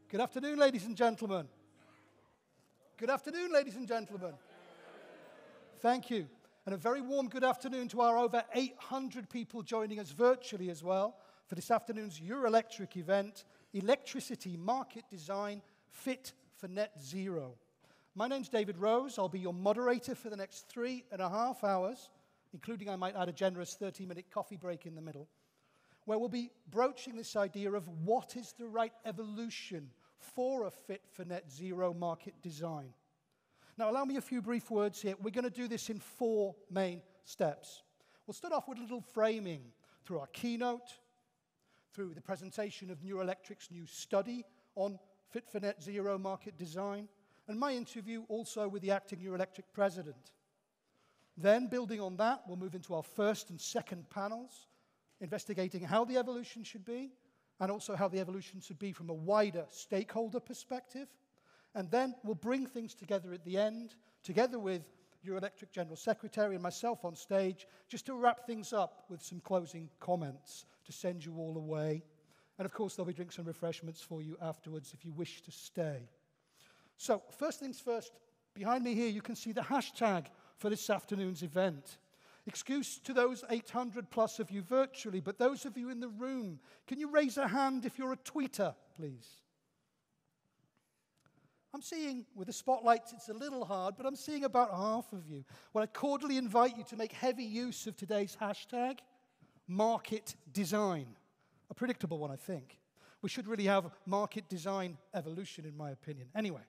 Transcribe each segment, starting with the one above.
Good afternoon, ladies and gentlemen. Good afternoon, ladies and gentlemen. Thank you. And a very warm good afternoon to our over 800 people joining us virtually as well for this afternoon's Eurelectric event, Electricity Market Design Fit for Net Zero. My name's David Rose. I'll be your moderator for the next 3.5 hours, including, I might add, a generous 30-minute coffee break in the middle, where we'll be broaching this idea of what is the right evolution for a fit for net zero market design. Now, allow me a few brief words here. We're going to do this in 4 main steps. We'll start off with a little framing through our keynote, through the presentation of Eurelectric's new study on fit for net zero market design, and my interview also with the acting Eurelectric president. Then, building on that, we'll move into our first and second panels, investigating how the evolution should be, and also how the evolution should be from a wider stakeholder perspective. And then we'll bring things together at the end, together with Eurelectric General Secretary and myself on stage, just to wrap things up with some closing comments to send you all away. And of course, there'll be drinks and refreshments for you afterwards if you wish to stay. So, first things first, behind me here you can see the hashtag for this afternoon's event. Excuse to those 800 plus of you virtually, but those of you in the room, can you raise a hand if you're a tweeter, please? I'm seeing, with the spotlights, it's a little hard, but I'm seeing about half of you. Well, I cordially invite you to make heavy use of today's hashtag, market design. A predictable one, I think. We should really have market design evolution, in my opinion. Anyway,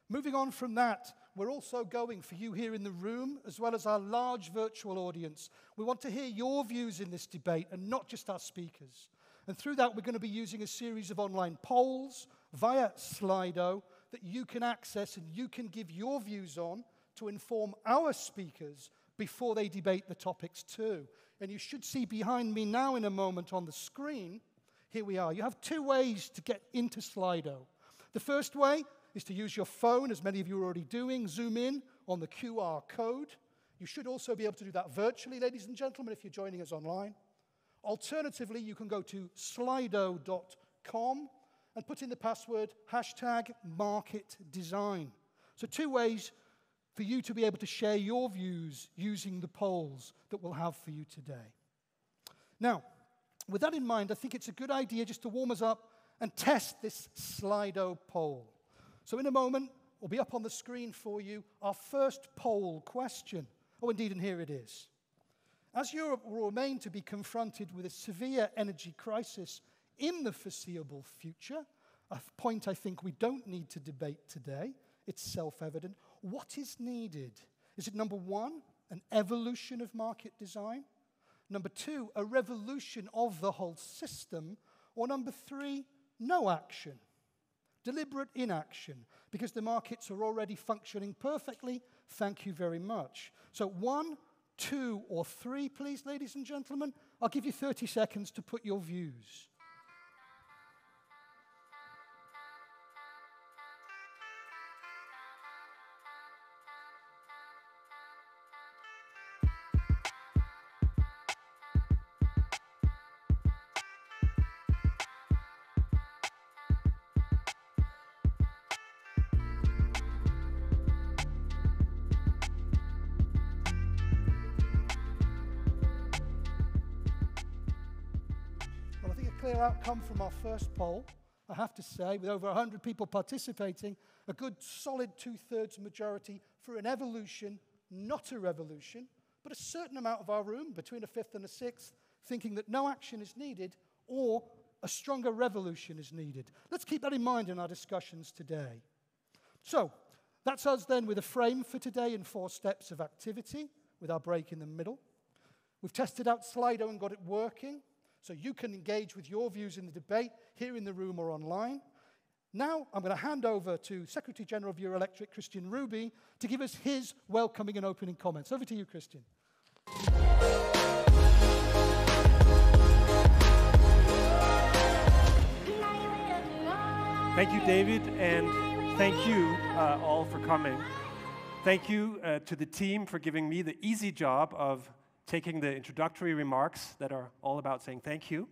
moving on from that, we're also going, for you here in the room, as well as our large virtual audience, we want to hear your views in this debate, and not just our speakers. And through that, we're going to be using a series of online polls via Slido that you can access and you can give your views on to inform our speakers before they debate the topics too. And you should see behind me now in a moment on the screen, here we are. You have 2 ways to get into Slido. The first way is to use your phone, as many of you are already doing, zoom in on the QR code. You should also be able to do that virtually, ladies and gentlemen, if you're joining us online. Alternatively, you can go to slido.com and put in the password hashtag market design. So 2 ways for you to be able to share your views using the polls that we'll have for you today. Now, with that in mind, I think it's a good idea just to warm us up and test this Slido poll. So in a moment, we'll be up on the screen for you our first poll question. Oh, indeed, and here it is. As Europe will remain to be confronted with a severe energy crisis in the foreseeable future, a point I think we don't need to debate today, it's self-evident, what is needed? Is it number 1, an evolution of market design? Number 2, a revolution of the whole system? Or number 3, no action? Deliberate inaction, because the markets are already functioning perfectly. Thank you very much. So 1, 2, or 3, please, ladies and gentlemen. I'll give you 30 seconds to put your views. Clear outcome from our first poll, I have to say, with over 100 people participating, a good solid 2/3 majority for an evolution, not a revolution, but a certain amount of our room, between a 5th and a 6th, thinking that no action is needed or a stronger revolution is needed. Let's keep that in mind in our discussions today. So, that's us then with a frame for today in 4 steps of activity, with our break in the middle. We've tested out Slido and got it working. So you can engage with your views in the debate here in the room or online. Now I'm going to hand over to Secretary General of Eurelectric, Kristian, to give us his welcoming and opening comments. Over to you, Kristian. Thank you, David, and thank you all for coming. Thank you to the team for giving me the easy job of taking the introductory remarks that are all about saying thank you.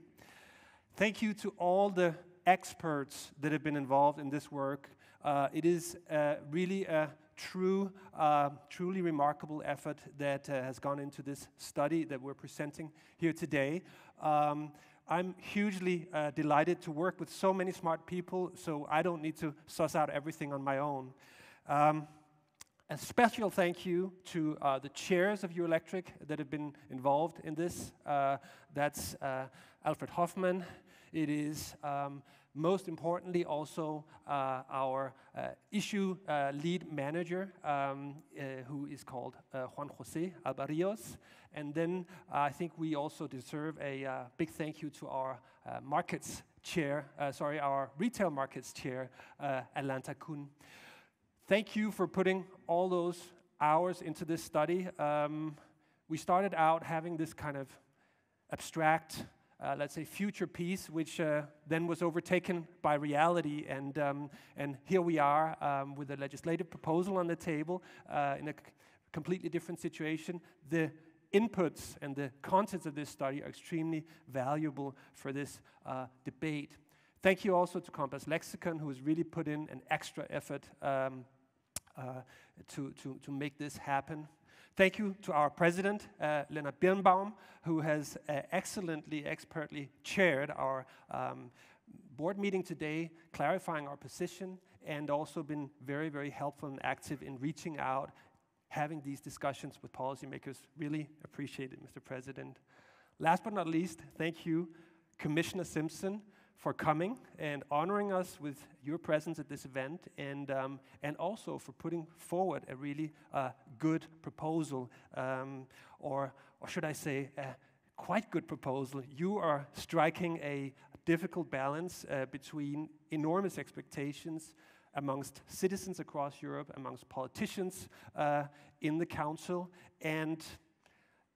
Thank you to all the experts that have been involved in this work. It is really a truly remarkable effort that has gone into this study that we're presenting here today. I'm hugely delighted to work with so many smart people, so I don't need to suss out everything on my own. A special thank you to the chairs of Eurelectric that have been involved in this. That's Alfred Hoffman. It is most importantly also our issue lead manager, who is called Juan Alba Rios. And then I think we also deserve a big thank you to our markets chair, our retail markets chair, Atlanta Kun. Thank you for putting all those hours into this study. We started out having this kind of abstract, let's say, future piece, which then was overtaken by reality, and here we are with a legislative proposal on the table in a completely different situation. The inputs and the contents of this study are extremely valuable for this debate. Thank you also to Compass Lexecon, who has really put in an extra effort to make this happen. Thank you to our president, Leo Birnbaum, who has expertly chaired our board meeting today, clarifying our position, and also been very, very helpful and active in reaching out, having these discussions with policymakers. Really appreciate it, Mr. President. Last but not least, thank you, Commissioner Simson, for coming and honoring us with your presence at this event, and also for putting forward a really good proposal, or should I say, a quite good proposal. You are striking a difficult balance between enormous expectations amongst citizens across Europe, amongst politicians in the Council, and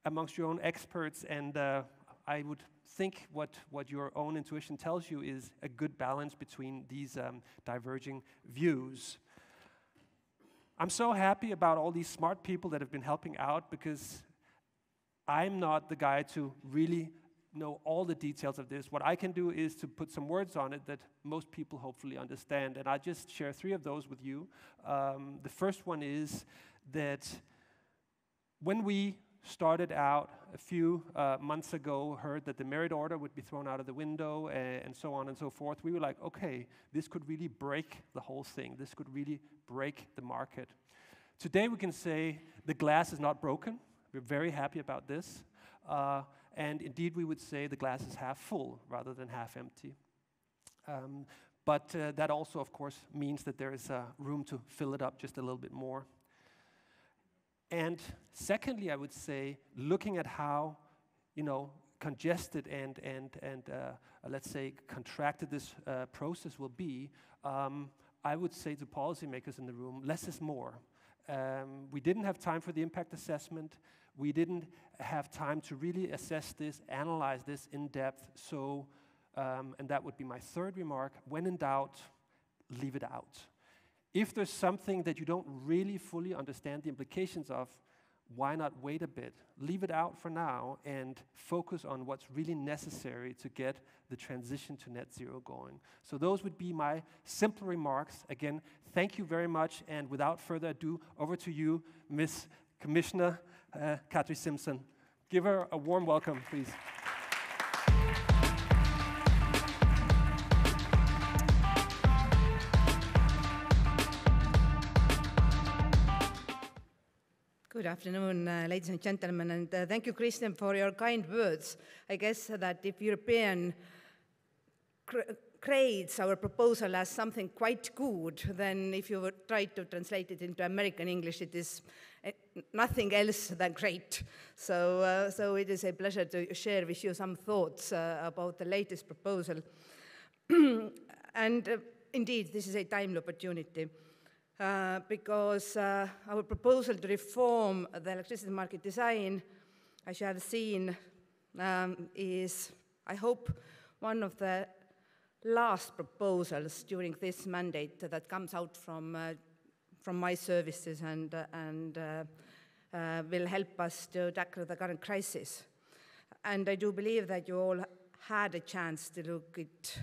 amongst your own experts, and I would think what your own intuition tells you is a good balance between these diverging views. I'm so happy about all these smart people that have been helping out, because I'm not the guy to really know all the details of this. What I can do is to put some words on it that most people hopefully understand, and I just share 3 of those with you. The first one is that when we started out a few months ago, heard that the merit order would be thrown out of the window, and so on and so forth, we were like, okay, this could really break the whole thing. This could really break the market. Today we can say the glass is not broken. We're very happy about this. And indeed we would say the glass is half full rather than half empty. But that also, of course, means that there is room to fill it up just a little bit more. And secondly, I would say, looking at how, congested and let's say contracted this process will be, I would say to policymakers in the room, less is more. We didn't have time for the impact assessment. We didn't have time to really assess this, analyze this in depth. So, and that would be my third remark, when in doubt, leave it out. If there's something that you don't really fully understand the implications of, why not wait a bit? Leave it out for now and focus on what's really necessary to get the transition to net zero going. So those would be my simple remarks. Again, thank you very much, and without further ado, over to you, Ms. Commissioner Kadri Simson. Give her a warm welcome, please. Good afternoon, ladies and gentlemen, and thank you, Kristian, for your kind words. I guess that if European grades our proposal as something quite good, then if you would try to translate it into American English, it is nothing else than great. So it is a pleasure to share with you some thoughts about the latest proposal. And indeed, this is a timely opportunity. Because our proposal to reform the electricity market design, as you have seen, is, I hope, one of the last proposals during this mandate that comes out from my services and will help us to tackle the current crisis. And I do believe that you all had a chance to look it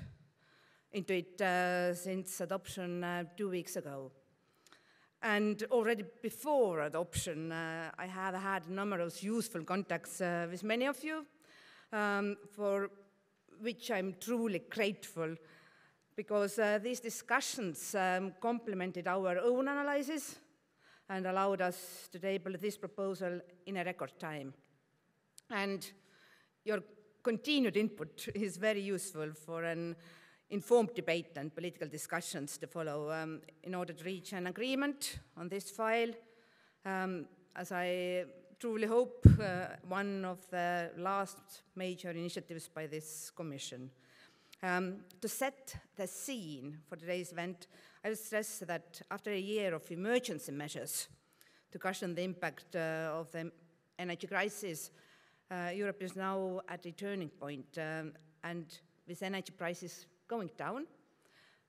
into it since adoption 2 weeks ago. And already before adoption, I have had numerous useful contacts with many of you, for which I'm truly grateful, because these discussions complemented our own analysis and allowed us to table this proposal in a record time. And your continued input is very useful for an informed debate and political discussions to follow in order to reach an agreement on this file, as I truly hope one of the last major initiatives by this Commission. To set the scene for today's event, I would stress that after a year of emergency measures to cushion the impact of the energy crisis, Europe is now at a turning point, and with energy prices going down,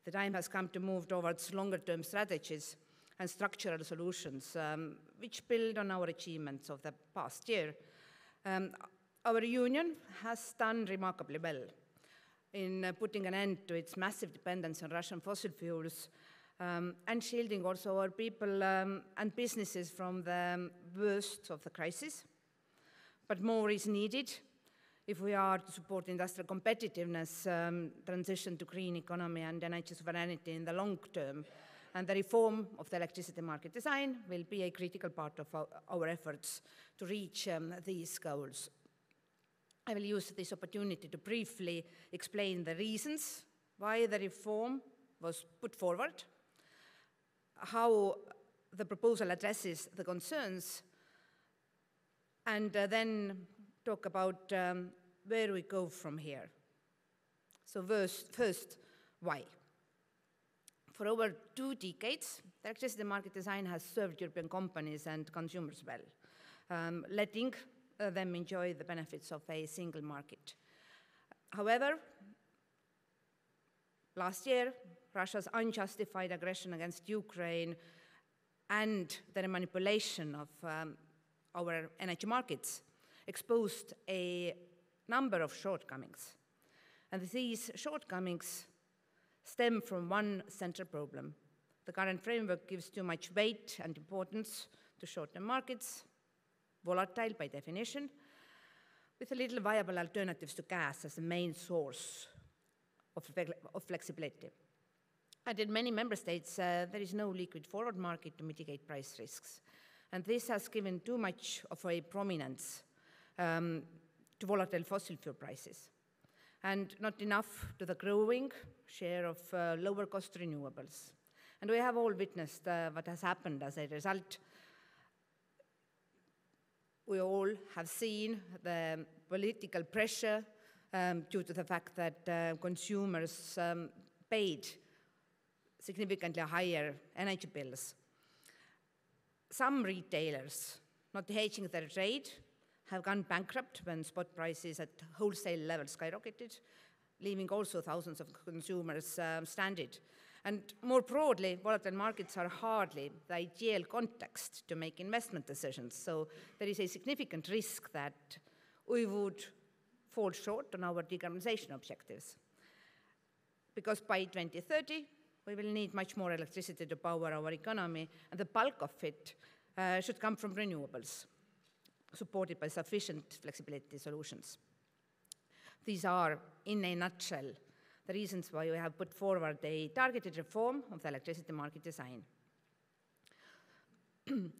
the time has come to move towards longer-term strategies and structural solutions which build on our achievements of the past year. Our union has done remarkably well in putting an end to its massive dependence on Russian fossil fuels and shielding also our people and businesses from the worst of the crisis. But more is needed if we are to support industrial competitiveness, transition to green economy and energy sovereignty in the long term. And the reform of the electricity market design will be a critical part of our efforts to reach these goals. I will use this opportunity to briefly explain the reasons why the reform was put forward, how the proposal addresses the concerns, and then talk about where we go from here. So first, why? For over 2 decades, the electricity market design has served European companies and consumers well, letting them enjoy the benefits of a single market. However, last year, Russia's unjustified aggression against Ukraine and the manipulation of our energy markets exposed a number of shortcomings. And these shortcomings stem from one central problem. The current framework gives too much weight and importance to short-term markets, volatile by definition, with little viable alternatives to gas as the main source of flexibility. And in many member states, there is no liquid forward market to mitigate price risks. And this has given too much of a prominence to volatile fossil fuel prices, and not enough to the growing share of lower-cost renewables. And we have all witnessed what has happened as a result. We all have seen the political pressure due to the fact that consumers paid significantly higher energy bills. Some retailers, not hedging their trade, have gone bankrupt when spot prices at wholesale level skyrocketed, leaving also thousands of consumers stranded. And more broadly, volatile markets are hardly the ideal context to make investment decisions. So there is a significant risk that we would fall short on our decarbonization objectives. Because by 2030, we will need much more electricity to power our economy, and the bulk of it should come from renewables, supported by sufficient flexibility solutions. These are, in a nutshell, the reasons why we have put forward a targeted reform of the electricity market design.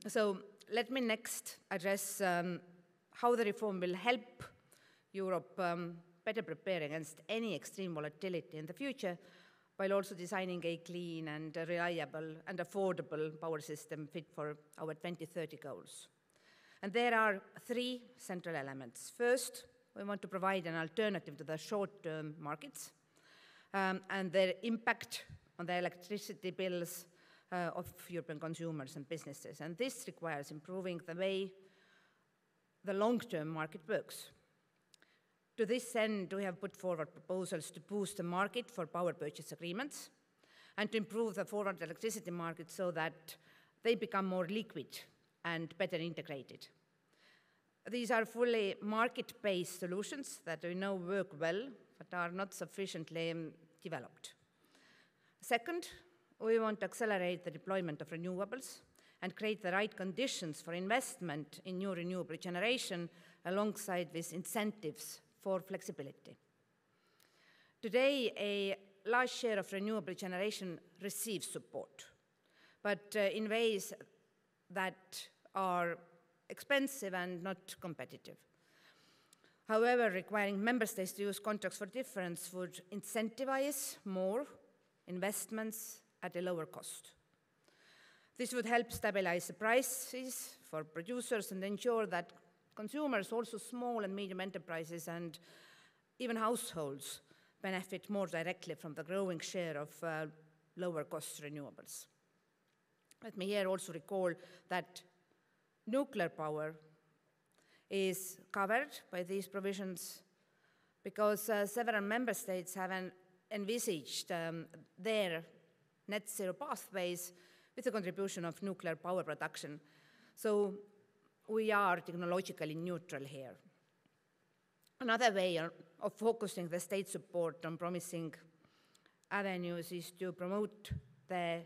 So let me next address how the reform will help Europe better prepare against any extreme volatility in the future, while also designing a clean and reliable and affordable power system fit for our 2030 goals. And there are 3 central elements. First, we want to provide an alternative to the short-term markets and their impact on the electricity bills of European consumers and businesses. And this requires improving the way the long-term market works. To this end, we have put forward proposals to boost the market for power purchase agreements and to improve the forward electricity market so that they become more liquid and better integrated. These are fully market-based solutions that we know work well, but are not sufficiently developed. Second, we want to accelerate the deployment of renewables and create the right conditions for investment in new renewable generation alongside with incentives for flexibility. Today, a large share of renewable generation receives support, but in ways that are expensive and not competitive. However, requiring member states to use contracts for difference would incentivize more investments at a lower cost. This would help stabilize the prices for producers and ensure that consumers, also small and medium enterprises and even households, benefit more directly from the growing share of lower cost renewables. Let me here also recall that nuclear power is covered by these provisions because several member states have envisaged their net zero pathways with the contribution of nuclear power production. So we are technologically neutral here. Another way of focusing the state support on promising avenues is to promote the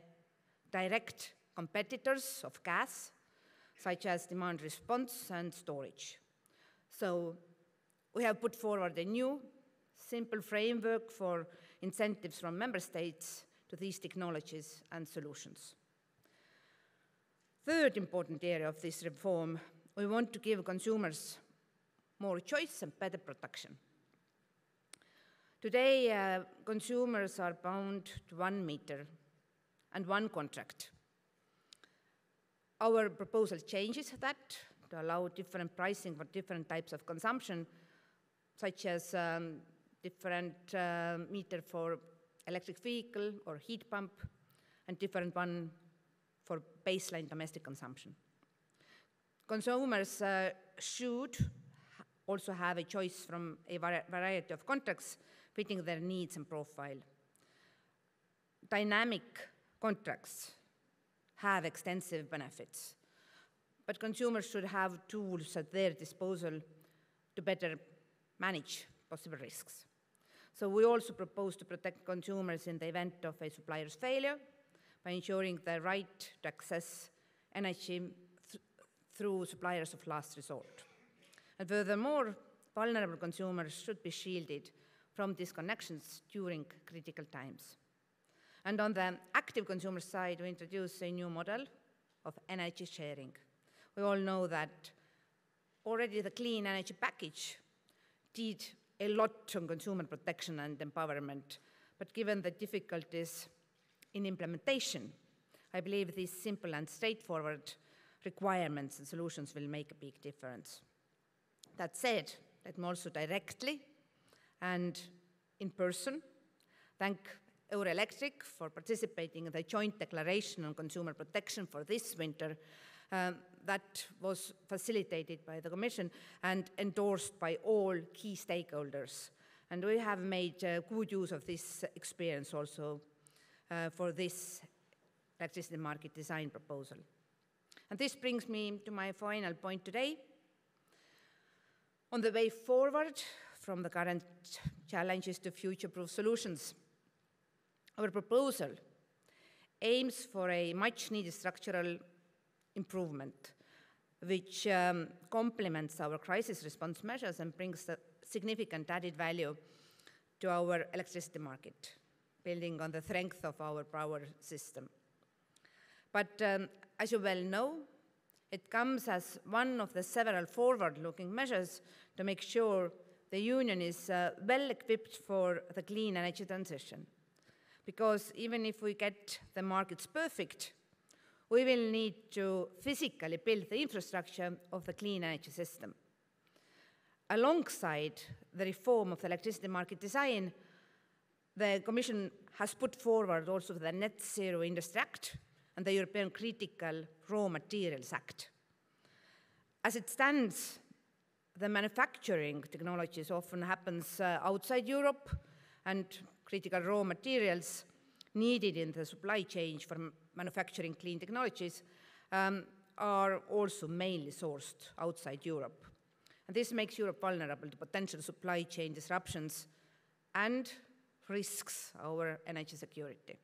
direct competitors of gas, such as demand response and storage. So we have put forward a new, simple framework for incentives from member states to these technologies and solutions. Third important area of this reform, we want to give consumers more choice and better protection. Today, consumers are bound to one meter and one contract. Our proposal changes that to allow different pricing for different types of consumption, such as different meter for electric vehicle or heat pump, and different one for baseline domestic consumption. Consumers should also have a choice from a variety of contracts fitting their needs and profile. Dynamic contracts have extensive benefits, but consumers should have tools at their disposal to better manage possible risks. So we also propose to protect consumers in the event of a supplier's failure by ensuring the right to access energy through suppliers of last resort. And furthermore, vulnerable consumers should be shielded from disconnections during critical times. And on the active consumer side, we introduce a new model of energy sharing. We all know that already the clean energy package did a lot on consumer protection and empowerment, but given the difficulties in implementation, I believe these simple and straightforward requirements and solutions will make a big difference. That said, let me also directly and in person thank Eurelectric for participating in the joint declaration on consumer protection for this winter that was facilitated by the Commission and endorsed by all key stakeholders. And we have made good use of this experience also for this electricity market design proposal. And this brings me to my final point today. On the way forward from the current challenges to future-proof solutions, our proposal aims for a much-needed structural improvement, which complements our crisis response measures and brings a significant added value to our electricity market, building on the strength of our power system. But as you well know, it comes as one of the several forward-looking measures to make sure the Union is well equipped for the clean energy transition. Because even if we get the markets perfect, we will need to physically build the infrastructure of the clean energy system. Alongside the reform of the electricity market design, the Commission has put forward also the Net Zero Industry Act and the European Critical Raw Materials Act. As it stands, the manufacturing technologies often happens outside Europe, and critical raw materials needed in the supply chain for manufacturing clean technologies are also mainly sourced outside Europe. And this makes Europe vulnerable to potential supply chain disruptions and risks our energy security.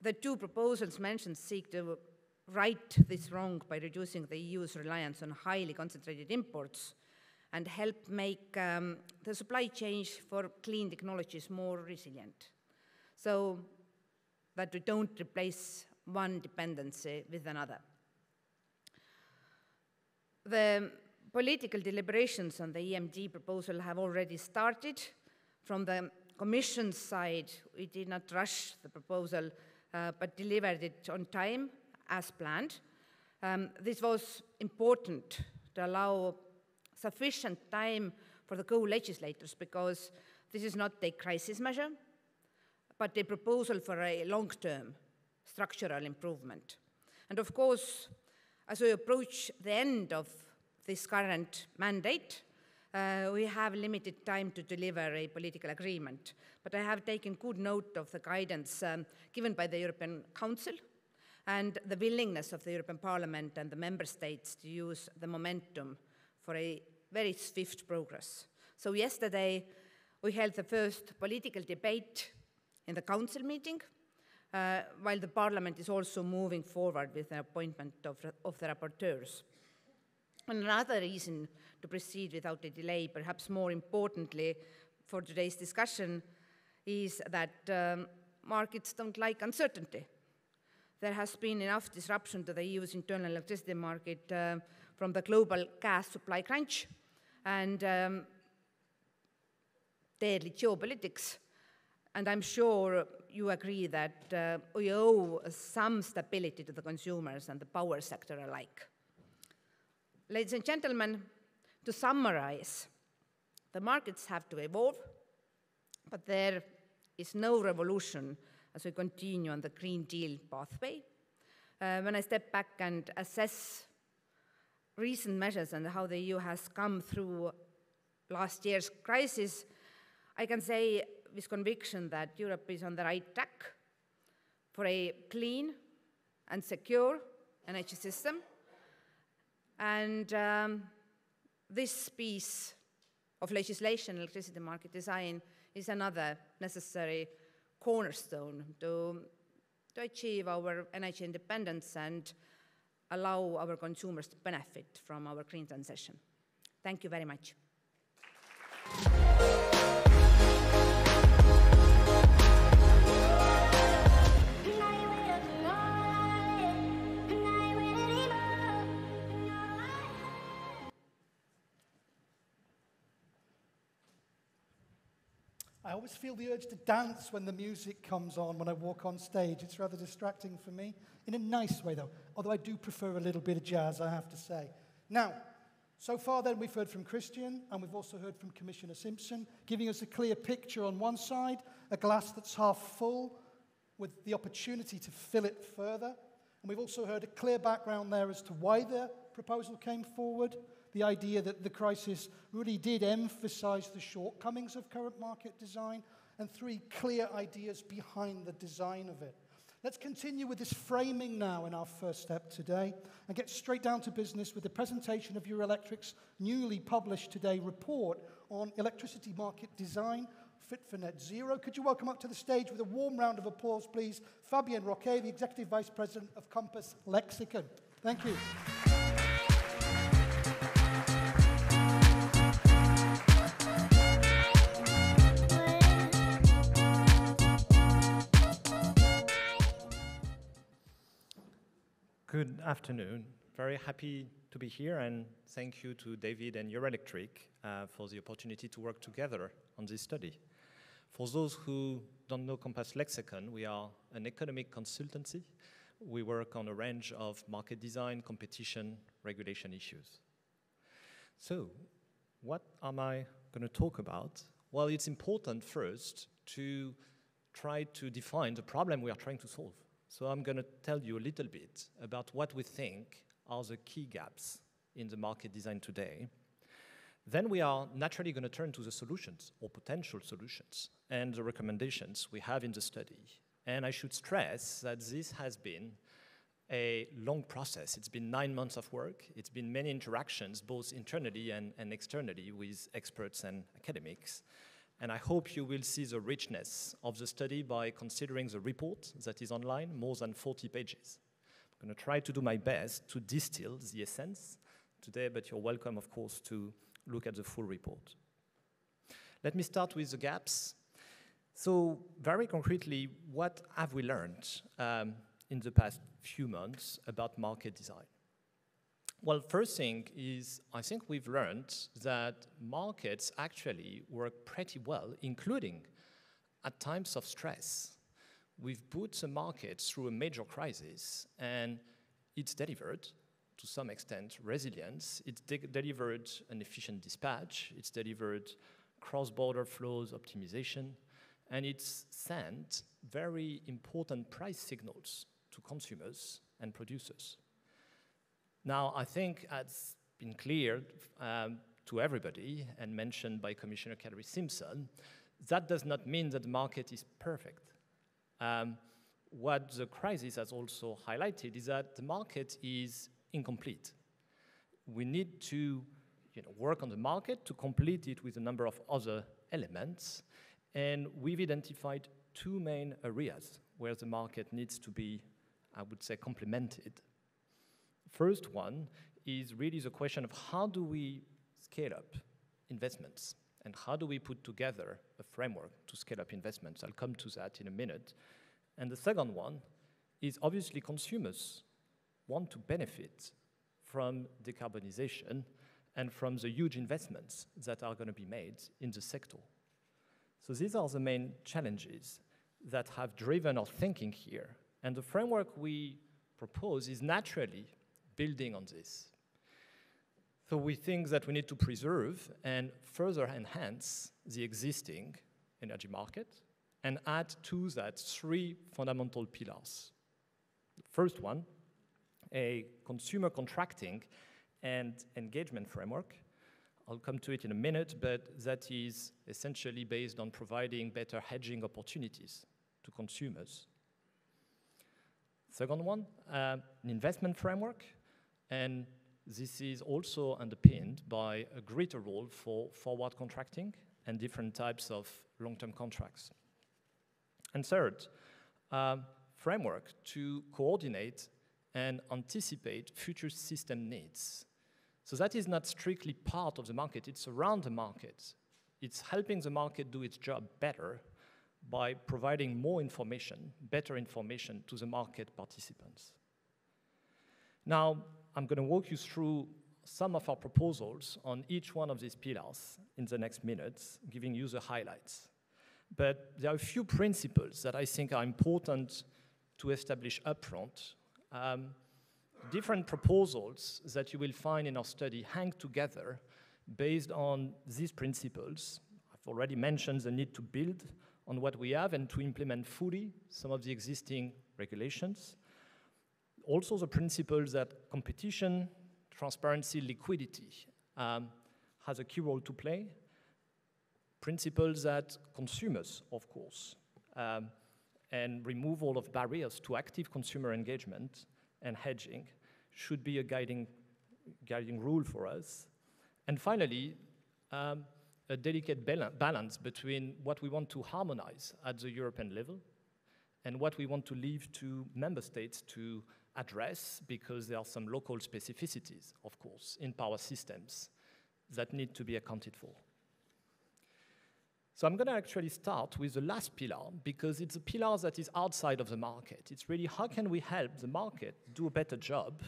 The two proposals mentioned seek to right this wrong by reducing the EU's reliance on highly concentrated imports and help make the supply chain for clean technologies more resilient, so that we don't replace one dependency with another. The political deliberations on the EMD proposal have already started. From the Commission's side, we did not rush the proposal, but delivered it on time as planned. This was important to allow sufficient time for the co-legislators, because this is not a crisis measure, but a proposal for a long-term structural improvement. And of course, as we approach the end of this current mandate, we have limited time to deliver a political agreement, but I have taken good note of the guidance given by the European Council and the willingness of the European Parliament and the member states to use the momentum for a very swift progress. So yesterday, we held the first political debate in the Council meeting, while the Parliament is also moving forward with the appointment of the rapporteurs. Another reason to proceed without a delay, perhaps more importantly for today's discussion, is that markets don't like uncertainty. There has been enough disruption to the EU's internal electricity market from the global gas supply crunch and deadly geopolitics. And I'm sure you agree that we owe some stability to the consumers and the power sector alike. Ladies and gentlemen, to summarize, the markets have to evolve, but there is no revolution as we continue on the Green Deal pathway. When I step back and assess recent measures and how the EU has come through last year's crisis, I can say with conviction that Europe is on the right track for a clean and secure energy system. And this piece of legislation, electricity market design, is another necessary cornerstone to achieve our energy independence and allow our consumers to benefit from our green transition. Thank you very much. I always feel the urge to dance when the music comes on when I walk on stage. It's rather distracting for me, in a nice way though, although I do prefer a little bit of jazz, I have to say. Now, so far then we've heard from Kristian, and we've also heard from Commissioner Simson, giving us a clear picture on one side, a glass that's half full, with the opportunity to fill it further. And we've also heard a clear background there as to why the proposal came forward, the idea that the crisis really did emphasize the shortcomings of current market design, and three clear ideas behind the design of it. Let's continue with this framing now in our first step today and get straight down to business with the presentation of Eurelectric's newly published today report on electricity market design fit for net zero. Could you welcome up to the stage with a warm round of applause, please, Fabien Roques, the Executive Vice President of Compass Lexecon. Thank you. Good afternoon. Very happy to be here, and thank you to David and Eurelectric for the opportunity to work together on this study. For those who don't know Compass Lexecon, we are an economic consultancy. We work on a range of market design, competition, regulation issues. So, what am I going to talk about? Well, it's important first to try to define the problem we are trying to solve. So I'm going to tell you a little bit about what we think are the key gaps in the market design today. Then we are naturally going to turn to the solutions or potential solutions and the recommendations we have in the study. And I should stress that this has been a long process. It's been 9 months of work. It's been many interactions, both internally and externally, with experts and academics. And I hope you will see the richness of the study by considering the report that is online, more than 40 pages. I'm going to try to do my best to distill the essence today, but you're welcome, of course, to look at the full report. Let me start with the gaps. So very concretely, what have we learned in the past few months about market design? Well, first thing is, I think we've learned that markets actually work pretty well, including at times of stress. We've put the market through a major crisis, and it's delivered, to some extent, resilience. It's delivered an efficient dispatch. It's delivered cross-border flows optimization, and it's sent very important price signals to consumers and producers. Now, I think it's been clear to everybody and mentioned by Commissioner Kadri Simson, that does not mean that the market is perfect. What the crisis has also highlighted is that the market is incomplete. We need to work on the market to complete it with a number of other elements, and we've identified two main areas where the market needs to be, I would say, complemented. First one is really the question of how do we scale up investments and how do we put together a framework to scale up investments? I'll come to that in a minute. And the second one is obviously consumers want to benefit from decarbonization and from the huge investments that are going to be made in the sector. So these are the main challenges that have driven our thinking here. And the framework we propose is naturally building on this. So we think that we need to preserve and further enhance the existing energy market and add to that three fundamental pillars. The first one, a consumer contracting and engagement framework. I'll come to it in a minute, but that is essentially based on providing better hedging opportunities to consumers. Second one, an investment framework. And this is also underpinned by a greater role for forward contracting and different types of long-term contracts. And third, framework to coordinate and anticipate future system needs. So that is not strictly part of the market, it's around the market. It's helping the market do its job better by providing more information, better information to the market participants. Now, I'm going to walk you through some of our proposals on each one of these pillars in the next minutes, giving you the highlights. But there are a few principles that I think are important to establish upfront. Different proposals that you will find in our study hang together based on these principles. I've already mentioned the need to build on what we have and to implement fully some of the existing regulations. Also the principles that competition, transparency, liquidity has a key role to play. Principles that consumers, of course, and removal of barriers to active consumer engagement and hedging should be a guiding rule for us. And finally, a delicate balance between what we want to harmonize at the European level and what we want to leave to member states to address, because there are some local specificities, of course, in power systems that need to be accounted for. So I'm going to actually start with the last pillar, because it's a pillar that is outside of the market. It's really how can we help the market do a better job?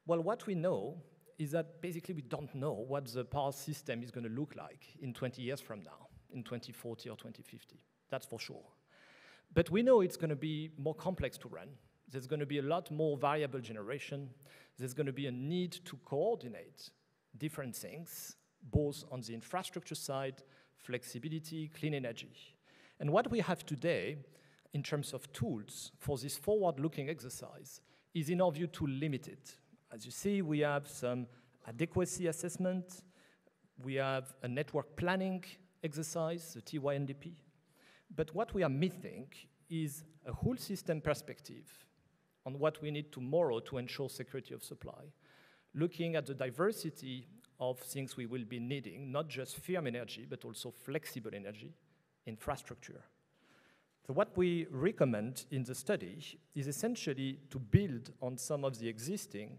Well, what we know is that basically we don't know what the power system is going to look like in 20 years from now, in 2040 or 2050. That's for sure. But we know it's going to be more complex to run. There's going to be a lot more variable generation. There's going to be a need to coordinate different things, both on the infrastructure side, flexibility, clean energy. And what we have today, in terms of tools for this forward-looking exercise, is in our view too limited. As you see, we have some adequacy assessment, we have a network planning exercise, the TYNDP, but what we are missing is a whole system perspective on what we need tomorrow to ensure security of supply, looking at the diversity of things we will be needing, not just firm energy, but also flexible energy, infrastructure. So what we recommend in the study is essentially to build on some of the existing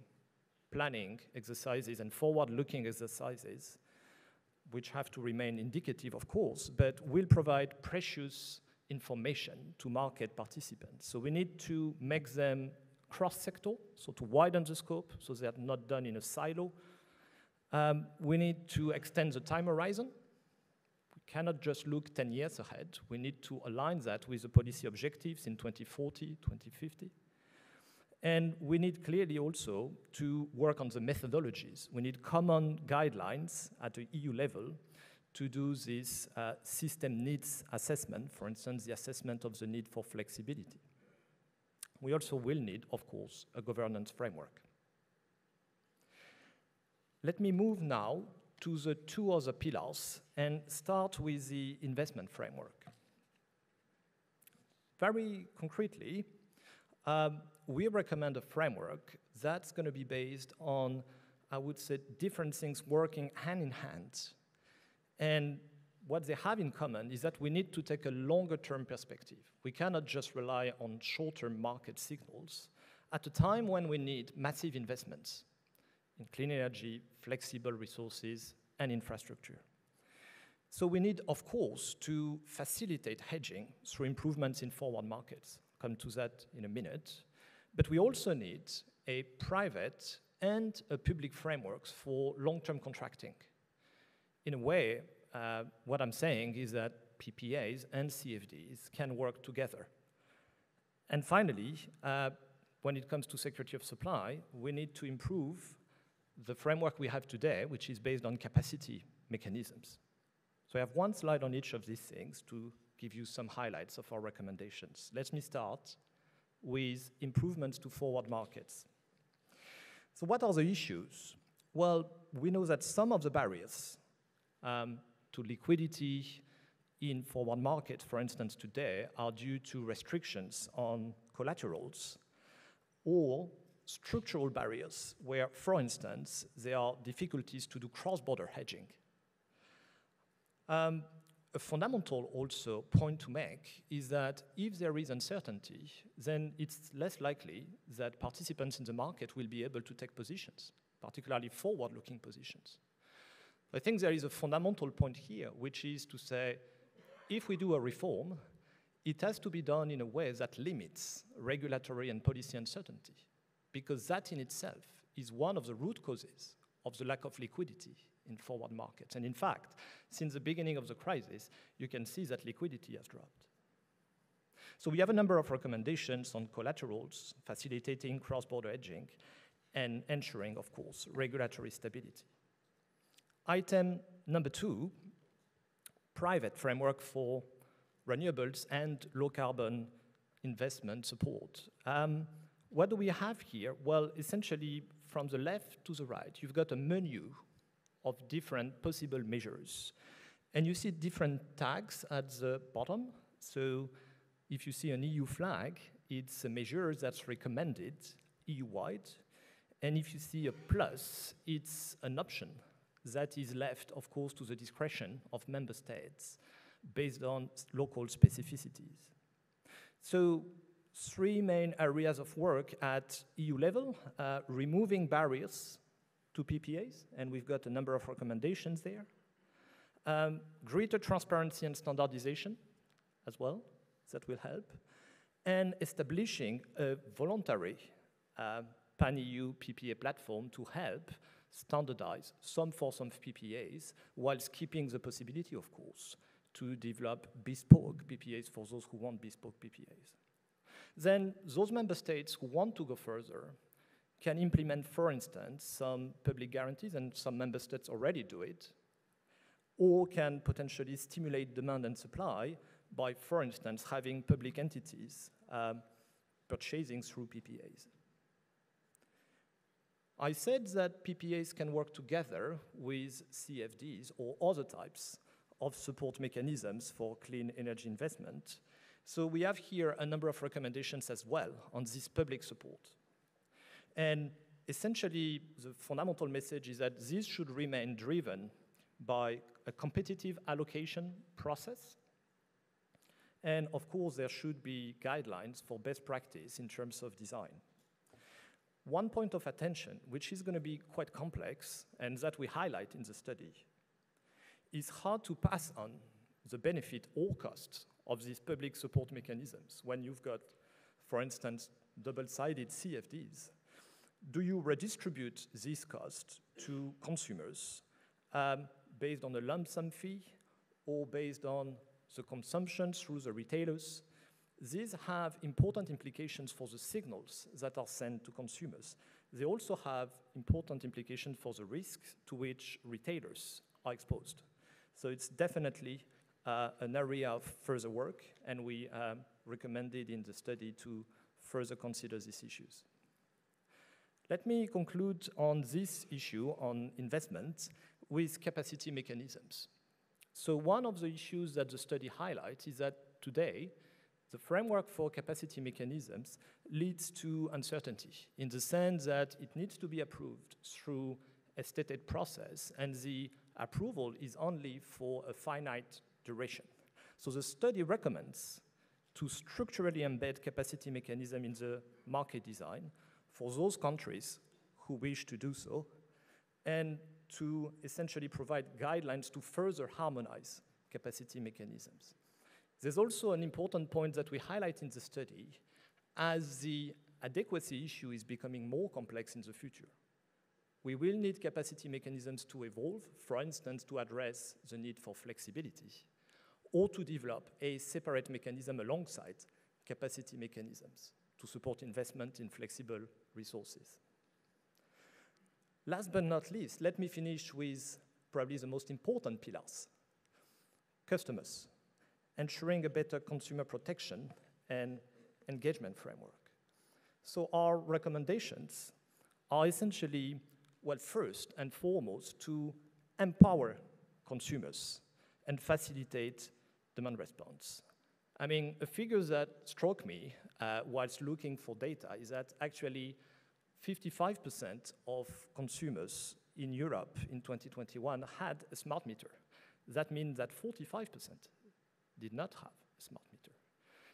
planning exercises and forward-looking exercises, which have to remain indicative, of course, but will provide precious information to market participants. So we need to make them cross-sector, so to widen the scope, so they are not done in a silo. We need to extend the time horizon. We cannot just look 10 years ahead. We need to align that with the policy objectives in 2040, 2050. And we need clearly also to work on the methodologies. We need common guidelines at the EU level to do this system needs assessment, for instance, the assessment of the need for flexibility. We also will need, of course, a governance framework. Let me move now to the two other pillars and start with the investment framework. Very concretely, we recommend a framework that's going to be based on, I would say, different things working hand in hand. And what they have in common is that we need to take a longer-term perspective. We cannot just rely on short-term market signals at a time when we need massive investments in clean energy, flexible resources, and infrastructure. So we need, of course, to facilitate hedging through improvements in forward markets. I'll come to that in a minute. But we also need a private and a public frameworks for long-term contracting. In a way, what I'm saying is that PPAs and CFDs can work together. And finally, when it comes to security of supply, we need to improve the framework we have today, which is based on capacity mechanisms. So I have one slide on each of these things to give you some highlights of our recommendations. Let me start with improvements to forward markets. So what are the issues? Well, we know that some of the barriers to liquidity in forward markets, for instance, today, are due to restrictions on collaterals or structural barriers where, for instance, there are difficulties to do cross-border hedging. A fundamental also point to make is that if there is uncertainty, then it's less likely that participants in the market will be able to take positions, particularly forward-looking positions. I think there is a fundamental point here, which is to say, if we do a reform, it has to be done in a way that limits regulatory and policy uncertainty, because that in itself is one of the root causes of the lack of liquidity in forward markets. And in fact, since the beginning of the crisis, you can see that liquidity has dropped. So we have a number of recommendations on collaterals, facilitating cross-border hedging, and ensuring, of course, regulatory stability. Item number 2, private framework for renewables and low-carbon investment support. What do we have here? Well, essentially, from the left to the right, you've got a menu of different possible measures. And you see different tags at the bottom. So if you see an EU flag, it's a measure that's recommended EU-wide. And if you see a plus, it's an option that is left, of course, to the discretion of member states based on local specificities. So 3 main areas of work at EU level, removing barriers to PPAs, and we've got a number of recommendations there. Greater transparency and standardization as well, that will help. And establishing a voluntary pan-EU PPA platform to help standardize some forms of PPAs, whilst keeping the possibility, of course, to develop bespoke PPAs for those who want bespoke PPAs. Then those member states who want to go further can implement, for instance, some public guarantees, and some member states already do it, or can potentially stimulate demand and supply by, for instance, having public entities purchasing through PPAs. I said that PPAs can work together with CFDs or other types of support mechanisms for clean energy investment. So we have here a number of recommendations as well on this public support. And essentially, the fundamental message is that this should remain driven by a competitive allocation process. And of course, there should be guidelines for best practice in terms of design. One point of attention, which is going to be quite complex, and that we highlight in the study, is how to pass on the benefit or costs of these public support mechanisms when you've got, for instance, double-sided CFDs. Do you redistribute this cost to consumers based on a lump sum fee or based on the consumption through the retailers? These have important implications for the signals that are sent to consumers. They also have important implications for the risks to which retailers are exposed. So it's definitely an area of further work, and we recommended in the study to further consider these issues. Let me conclude on this issue on investment with capacity mechanisms. So one of the issues that the study highlights is that today, the framework for capacity mechanisms leads to uncertainty in the sense that it needs to be approved through a stated process, and the approval is only for a finite duration. So the study recommends to structurally embed capacity mechanism in the market design for those countries who wish to do so, and to essentially provide guidelines to further harmonize capacity mechanisms. There's also an important point that we highlight in the study as the adequacy issue is becoming more complex in the future. We will need capacity mechanisms to evolve, for instance, to address the need for flexibility, or to develop a separate mechanism alongside capacity mechanisms to support investment in flexible resources. Last but not least, let me finish with probably the most important pillars: customers, ensuring a better consumer protection and engagement framework. So our recommendations are essentially, well, first and foremost, to empower consumers and facilitate demand response. I mean, a figure that struck me whilst looking for data is that actually 55% of consumers in Europe in 2021 had a smart meter. That means that 45% did not have a smart meter.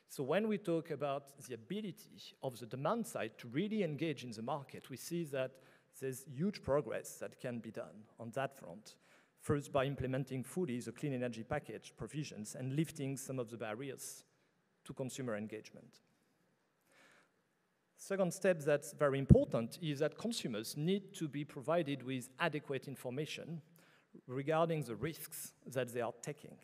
So when we talk about the ability of the demand side to really engage in the market, we see that there's huge progress that can be done on that front. First, by implementing fully the clean energy package provisions and lifting some of the barriers to consumer engagement. Second step that's very important is that consumers need to be provided with adequate information regarding the risks that they are taking.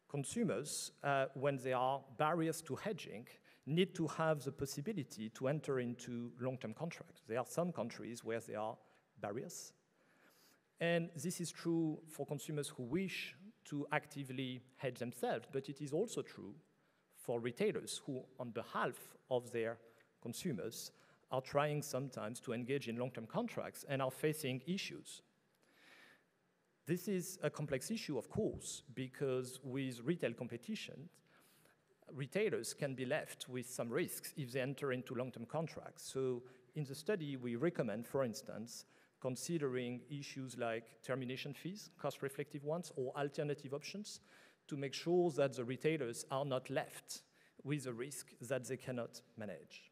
Consumers, when there are barriers to hedging, need to have the possibility to enter into long-term contracts. There are some countries where there are barriers. And this is true for consumers who wish to actively hedge themselves, but it is also true for retailers who, on behalf of their consumers, are trying sometimes to engage in long-term contracts and are facing issues. This is a complex issue, of course, because with retail competition, retailers can be left with some risks if they enter into long-term contracts. So in the study, we recommend, for instance, considering issues like termination fees, cost-reflective ones, or alternative options to make sure that the retailers are not left with a risk that they cannot manage.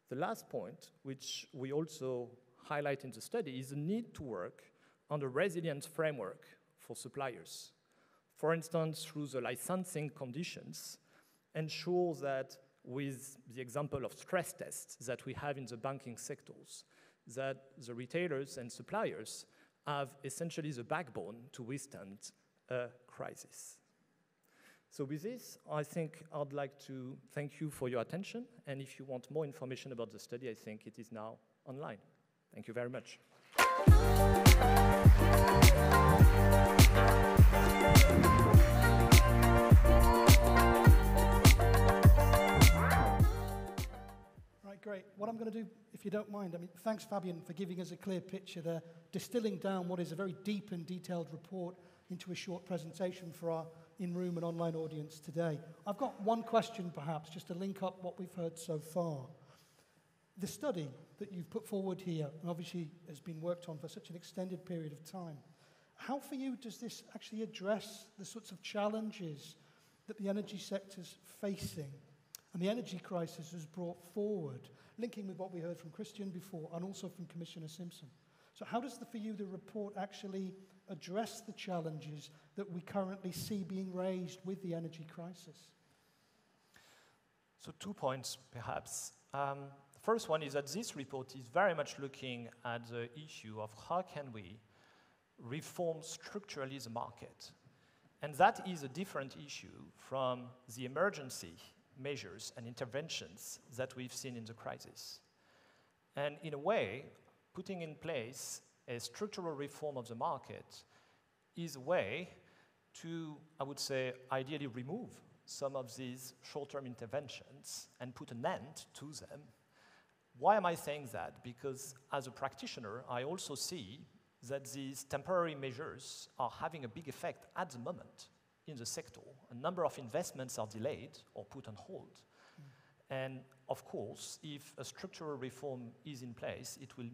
The last point, which we also highlight in the study, is the need to work on a resilient framework for suppliers. For instance, through the licensing conditions, ensure that with the example of stress tests that we have in the banking sectors, that the retailers and suppliers have essentially the backbone to withstand a crisis. So with this, I think I'd like to thank you for your attention. And if you want more information about the study, I think it is now online. Thank you very much. Right, great. What I'm going to do, if you don't mind, thanks, Fabien, for giving us a clear picture there, distilling down what is a very deep and detailed report into a short presentation for our in-room and online audience today. I've got one question, perhaps, just to link up what we've heard so far. The study that you've put forward here, and obviously has been worked on for such an extended period of time, how for you does this actually address the sorts of challenges that the energy sector's facing and the energy crisis has brought forward, linking with what we heard from Kristian before and also from Commissioner Simson? So how does for you the report actually address the challenges that we currently see being raised with the energy crisis? So 2 points, perhaps. The first one is that this report is very much looking at the issue of how can we reform structurally the market. And that is a different issue from the emergency measures and interventions that we've seen in the crisis. And in a way, putting in place a structural reform of the market is a way to, I would say, ideally remove some of these short-term interventions and put an end to them. Why am I saying that? Because as a practitioner, I also see that these temporary measures are having a big effect at the moment in the sector. A number of investments are delayed or put on hold. And of course, if a structural reform is in place, it will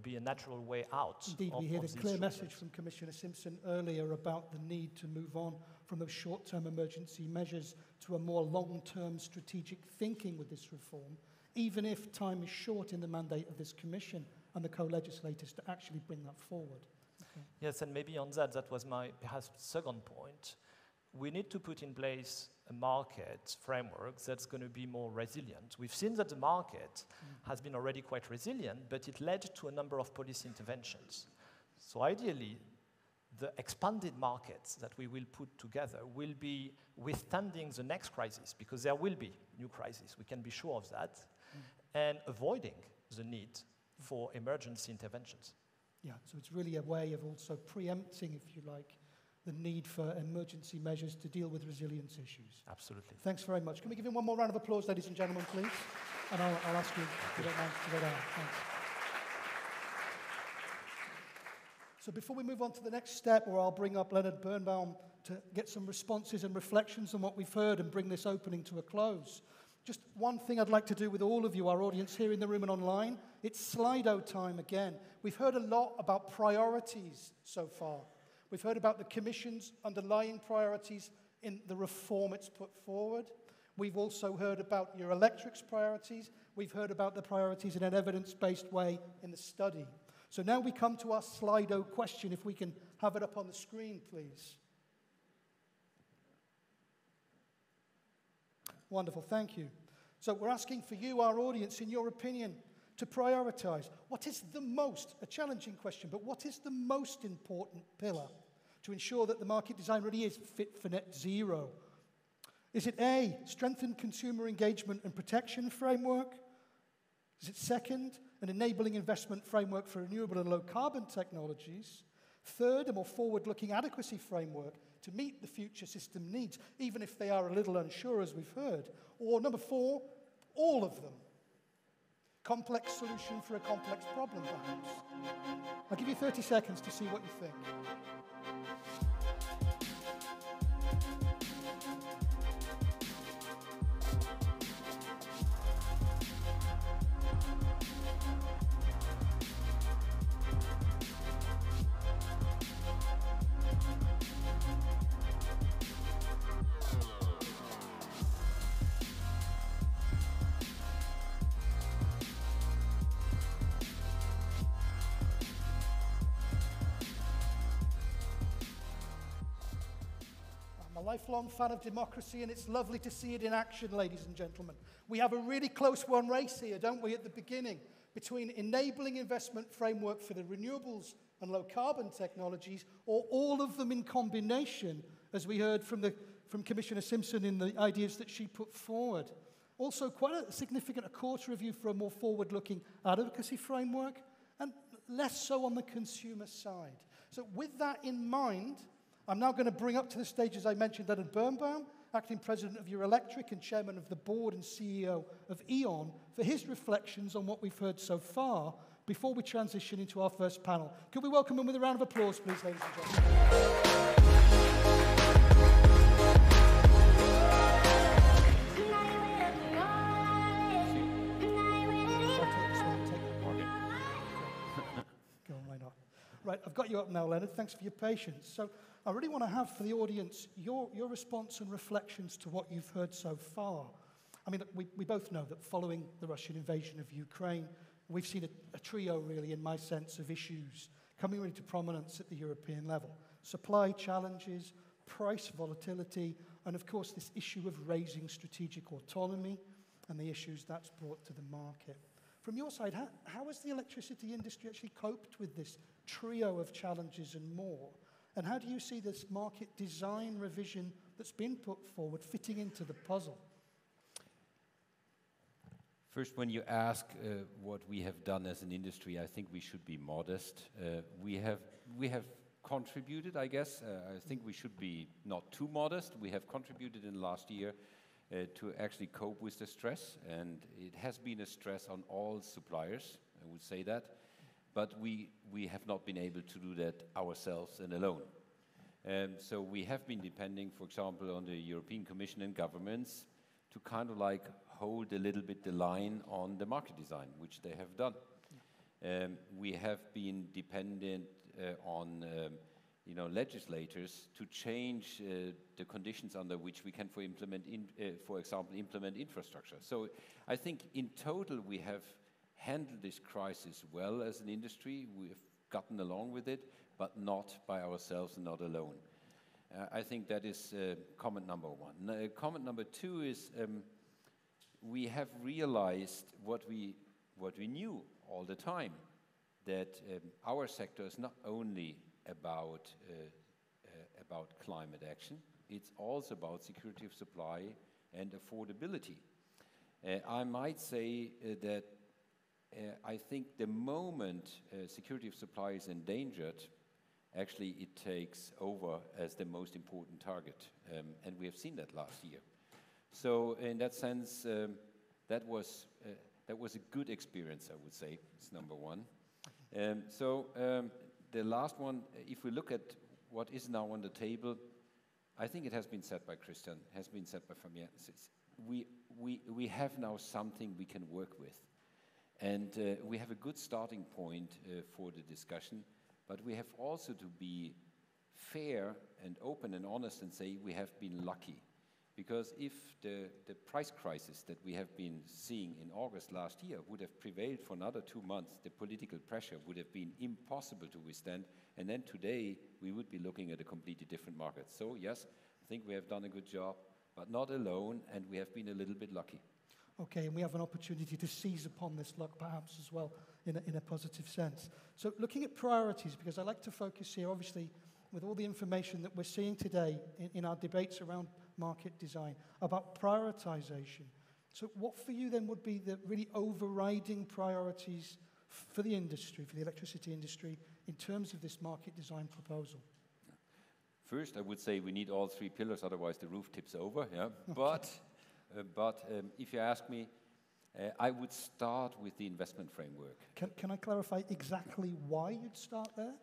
be a natural way out. Indeed, we heard a clear message from Commissioner Simson earlier about the need to move on from those short-term emergency measures to a more long-term strategic thinking with this reform, even if time is short in the mandate of this Commission and the co-legislators to actually bring that forward. Okay. Yes, and maybe on that was my perhaps second point. We need to put in place a market framework that's going to be more resilient. We've seen that the market has been already quite resilient, but it led to a number of policy interventions. So ideally, the expanded markets that we will put together will be withstanding the next crisis, because there will be new crises, we can be sure of that, and avoiding the need for emergency interventions. Yeah, so it's really a way of also preempting, if you like, the need for emergency measures to deal with resilience issues. Absolutely. Thanks very much. Can we give him one more round of applause, ladies and gentlemen, please? And I'll ask you, if you don't mind, to go down. Thanks. So before we move on to the next step, where I'll bring up Leonhard Birnbaum to get some responses and reflections on what we've heard and bring this opening to a close, just one thing I'd like to do with all of you, our audience here in the room and online, it's Slido time again. We've heard a lot about priorities so far. We've heard about the Commission's underlying priorities in the reform it's put forward. We've also heard about Eurelectric's priorities. We've heard about the priorities in an evidence-based way in the study. So now we come to our Slido question, if we can have it up on the screen, please. Wonderful, thank you. So we're asking for you, our audience, in your opinion, to prioritize. What is the most, a challenging question, but what is the most important pillar to ensure that the market design really is fit for net zero? Is it A, strengthen consumer engagement and protection framework? Is it second, an enabling investment framework for renewable and low carbon technologies? Third, a more forward-looking adequacy framework to meet the future system needs, even if they are a little unsure, as we've heard? Or number four, all of them? Complex solution for a complex problem, perhaps. I'll give you 30 seconds to see what you think. Lifelong fan of democracy, and it's lovely to see it in action, ladies and gentlemen. We have a really close one race here, don't we, at the beginning, between enabling investment framework for the renewables and low carbon technologies, or all of them in combination, as we heard from Commissioner Simson in the ideas that she put forward. Also, quite a significant, a quarter of you for a more forward-looking advocacy framework, and less so on the consumer side. So with that in mind, I'm now going to bring up to the stage, as I mentioned, Leonhard Birnbaum, Acting President of Eurelectric and Chairman of the Board and CEO of E.ON, for his reflections on what we've heard so far before we transition into our first panel. Could we welcome him with a round of applause, please, ladies and gentlemen? Right, I've got you up now, Leonhard. Thanks for your patience. So I really want to have for the audience your response and reflections to what you've heard so far. I mean, we both know that following the Russian invasion of Ukraine, we've seen a trio, really, in my sense, of issues coming really to prominence at the European level. Supply challenges, price volatility, and of course this issue of raising strategic autonomy and the issues that's brought to the market. From your side, how has the electricity industry actually coped with this trio of challenges and more? And how do you see this market design revision that's been put forward fitting into the puzzle? First, when you ask what we have done as an industry, I think we should be modest. We have contributed, I guess. I think we should be not too modest. We have contributed in the last year to actually cope with the stress, and it has been a stress on all suppliers, I would say that, but we have not been able to do that ourselves and alone. So we have been depending, for example, on the European Commission and governments to kind of like hold a little bit the line on the market design, which they have done. We have been dependent on legislators to change the conditions under which we can, for example, implement infrastructure. So I think in total we have handled this crisis well as an industry. We have gotten along with it, but not by ourselves and not alone. I think that is comment number one. Comment number two is we have realized what we knew all the time, that our sector is not only about climate action, it's also about security of supply and affordability. I might say that I think the moment security of supply is endangered, actually it takes over as the most important target, and we have seen that last year. So in that sense, that was a good experience, I would say. It's number one. The last one, if we look at what is now on the table, I think it has been said by Kristian, has been said by Fabien. We have now something we can work with. And we have a good starting point for the discussion, but we have also to be fair and open and honest and say we have been lucky. Because if the price crisis that we have been seeing in August last year would have prevailed for another 2 months, the political pressure would have been impossible to withstand. And then today, we would be looking at a completely different market. So yes, I think we have done a good job, but not alone, and we have been a little bit lucky. Okay, and we have an opportunity to seize upon this luck perhaps as well in a positive sense. So looking at priorities, because I like to focus here, obviously, with all the information that we're seeing today in our debates around market design, about prioritization. So what for you then would be the really overriding priorities for the industry, for the electricity industry, in terms of this market design proposal? First, I would say we need all three pillars, otherwise the roof tips over. Yeah. Okay. But if you ask me, I would start with the investment framework. Can I clarify exactly why you'd start there?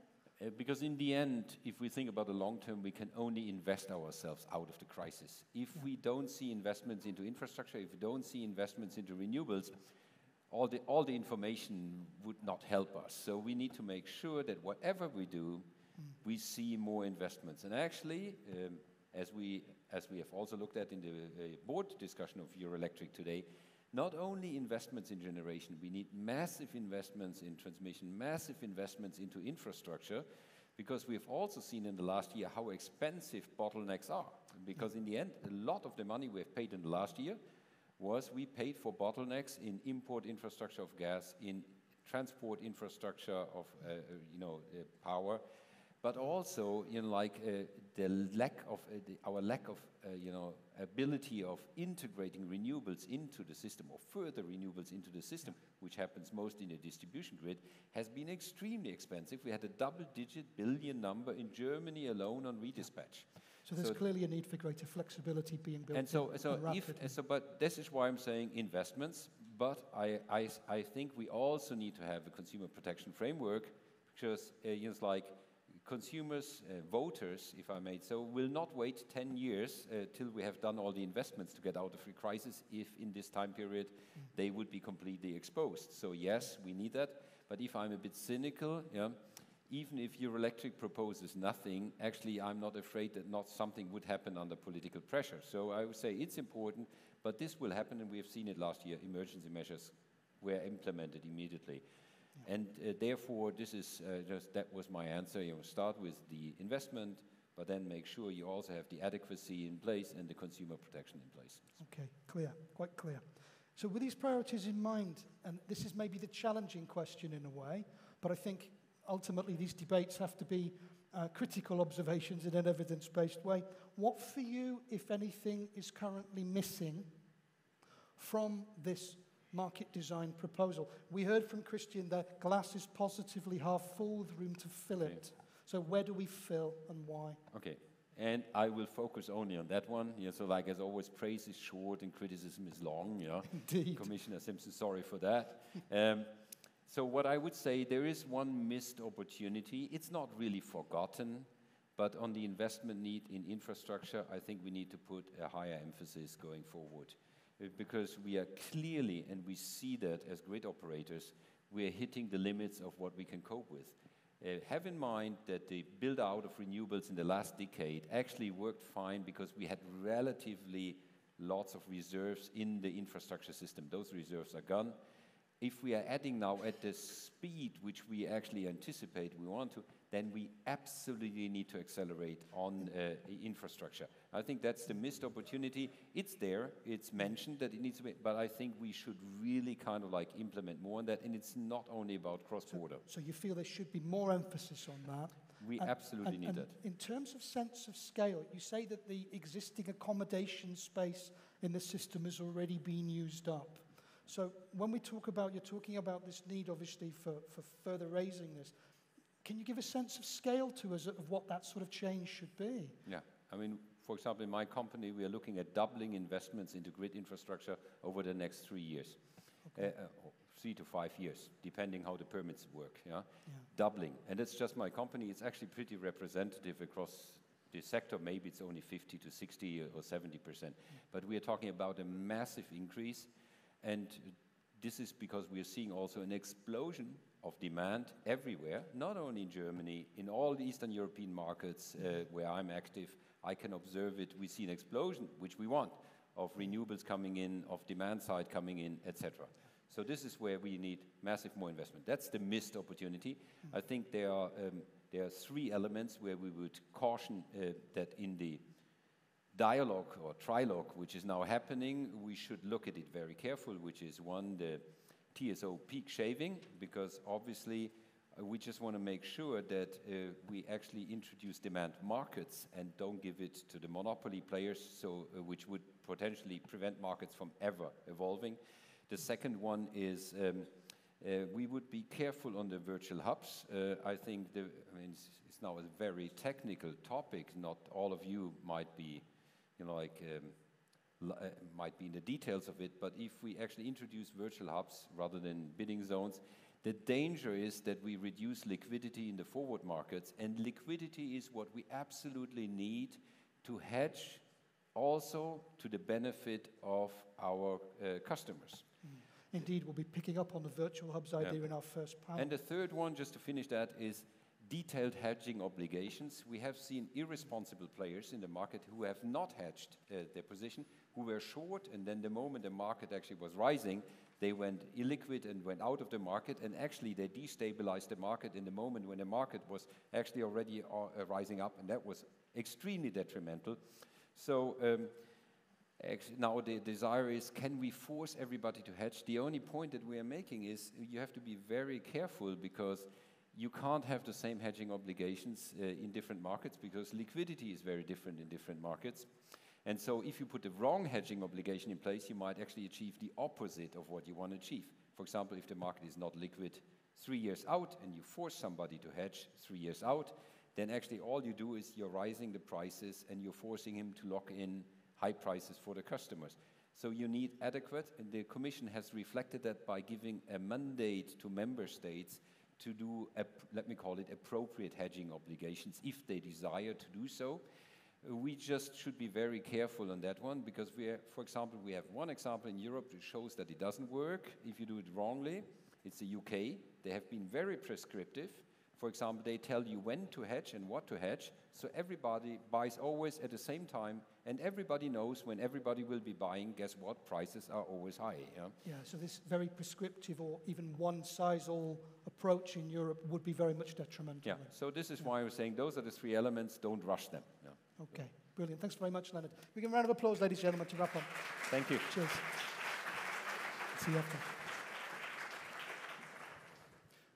Because in the end, if we think about the long term, we can only invest ourselves out of the crisis. If we don't see investments into infrastructure, if we don't see investments into renewables, all the information would not help us. So we need to make sure that whatever we do, we see more investments. And actually, as we have also looked at in the board discussion of Eurelectric today, not only investments in generation, we need massive investments in transmission, massive investments into infrastructure, because we have also seen in the last year how expensive bottlenecks are. Because in the end, a lot of the money we have paid in the last year was we paid for bottlenecks in import infrastructure of gas, in transport infrastructure of power, but also our lack of ability of integrating renewables into the system, or further renewables into the system, which happens most in a distribution grid, has been extremely expensive. We had a double-digit billion number in Germany alone on redispatch. So there's clearly a need for greater flexibility being built. But this is why I'm saying investments. But I think we also need to have a consumer protection framework, because consumers, voters, if I may so, will not wait 10 years till we have done all the investments to get out of the crisis if in this time period they would be completely exposed. So yes, we need that. But if I'm a bit cynical, even if Eurelectric proposes nothing, actually I'm not afraid that not something would happen under political pressure. So I would say it's important, but this will happen, and we have seen it last year. Emergency measures were implemented immediately. Yeah. And therefore, this is that was my answer. You know, start with the investment, but then make sure you also have the adequacy in place and the consumer protection in place. Okay, clear, quite clear. So with these priorities in mind, and this is maybe the challenging question in a way, but I think ultimately these debates have to be critical observations in an evidence-based way. What for you, if anything, is currently missing from this market design proposal? We heard from Kristian that glass is positively half full with room to fill it. So where do we fill and why? Okay, and I will focus only on that one. Yeah, so like as always, praise is short and criticism is long. Yeah, indeed. Commissioner Simson, sorry for that. So what I would say, there is one missed opportunity. It's not really forgotten, but on the investment need in infrastructure, I think we need to put a higher emphasis going forward. Because we are clearly, and we see that as grid operators, we are hitting the limits of what we can cope with. Have in mind that the build-out of renewables in the last decade actually worked fine because we had relatively lots of reserves in the infrastructure system. Those reserves are gone. If we are adding now at the speed which we actually anticipate we want to, then we absolutely need to accelerate on infrastructure. I think that's the missed opportunity. It's there, it's mentioned that it needs to be, but I think we should really kind of like implement more on that, and it's not only about cross-border. So you feel there should be more emphasis on that? We absolutely need that. In terms of sense of scale, you say that the existing accommodation space in the system has already been used up. So when we talk about, you're talking about this need obviously for further raising this, can you give a sense of scale to us of what that sort of change should be? Yeah, I mean, for example, in my company, we are looking at doubling investments into grid infrastructure over the next 3 years. Okay. 3 to 5 years, depending how the permits work, yeah? Doubling, and that's just my company. It's actually pretty representative across the sector. Maybe it's only 50 to 60 or 70%, but we are talking about a massive increase. And this is because we are seeing also an explosion of demand everywhere, not only in Germany, in all the Eastern European markets where I'm active. I can observe it. We see an explosion, which we want, of renewables coming in, of demand side coming in, etc. So this is where we need massive more investment. That's the missed opportunity. I think there are 3 elements where we would caution that in the dialogue or trilogue, which is now happening, we should look at it very careful, which is one, the TSO peak shaving, because obviously we just want to make sure that we actually introduce demand markets and don't give it to the monopoly players, so which would potentially prevent markets from ever evolving. The second one is we would be careful on the virtual hubs. I think it's now a very technical topic. Not all of you might be might be in the details of it, but if we actually introduce virtual hubs rather than bidding zones, the danger is that we reduce liquidity in the forward markets, and liquidity is what we absolutely need to hedge, also to the benefit of our customers. Indeed, we'll be picking up on the virtual hubs idea in our first panel. And the third one, just to finish that, is detailed hedging obligations. We have seen irresponsible players in the market who have not hedged their position, who were short, and then the moment the market actually was rising, they went illiquid and went out of the market, and actually they destabilized the market in the moment when the market was actually already rising up, and that was extremely detrimental. So now the desire is, can we force everybody to hedge? The only point that we are making is you have to be very careful, because you can't have the same hedging obligations in different markets, because liquidity is very different in different markets. And so if you put the wrong hedging obligation in place, you might actually achieve the opposite of what you want to achieve. For example, if the market is not liquid 3 years out and you force somebody to hedge 3 years out, then actually all you do is you're rising the prices and you're forcing him to lock in high prices for the customers. So you need adequate, and the Commission has reflected that by giving a mandate to member states to do, let me call it, appropriate hedging obligations if they desire to do so. We just should be very careful on that one, because for example, we have one example in Europe that shows that it doesn't work if you do it wrongly. It's the UK. They have been very prescriptive For example, they tell you when to hedge and what to hedge, so everybody buys always at the same time, and everybody knows when everybody will be buying, guess what, prices are always high. Yeah, so this very prescriptive or even one-size-all approach in Europe would be very much detrimental. Yeah, so this is why I was saying those are the three elements, don't rush them. Yeah. Okay, brilliant. Thanks very much, Leonhard. We give a round of applause, ladies and gentlemen, to wrap up. Thank you. Cheers. See you after.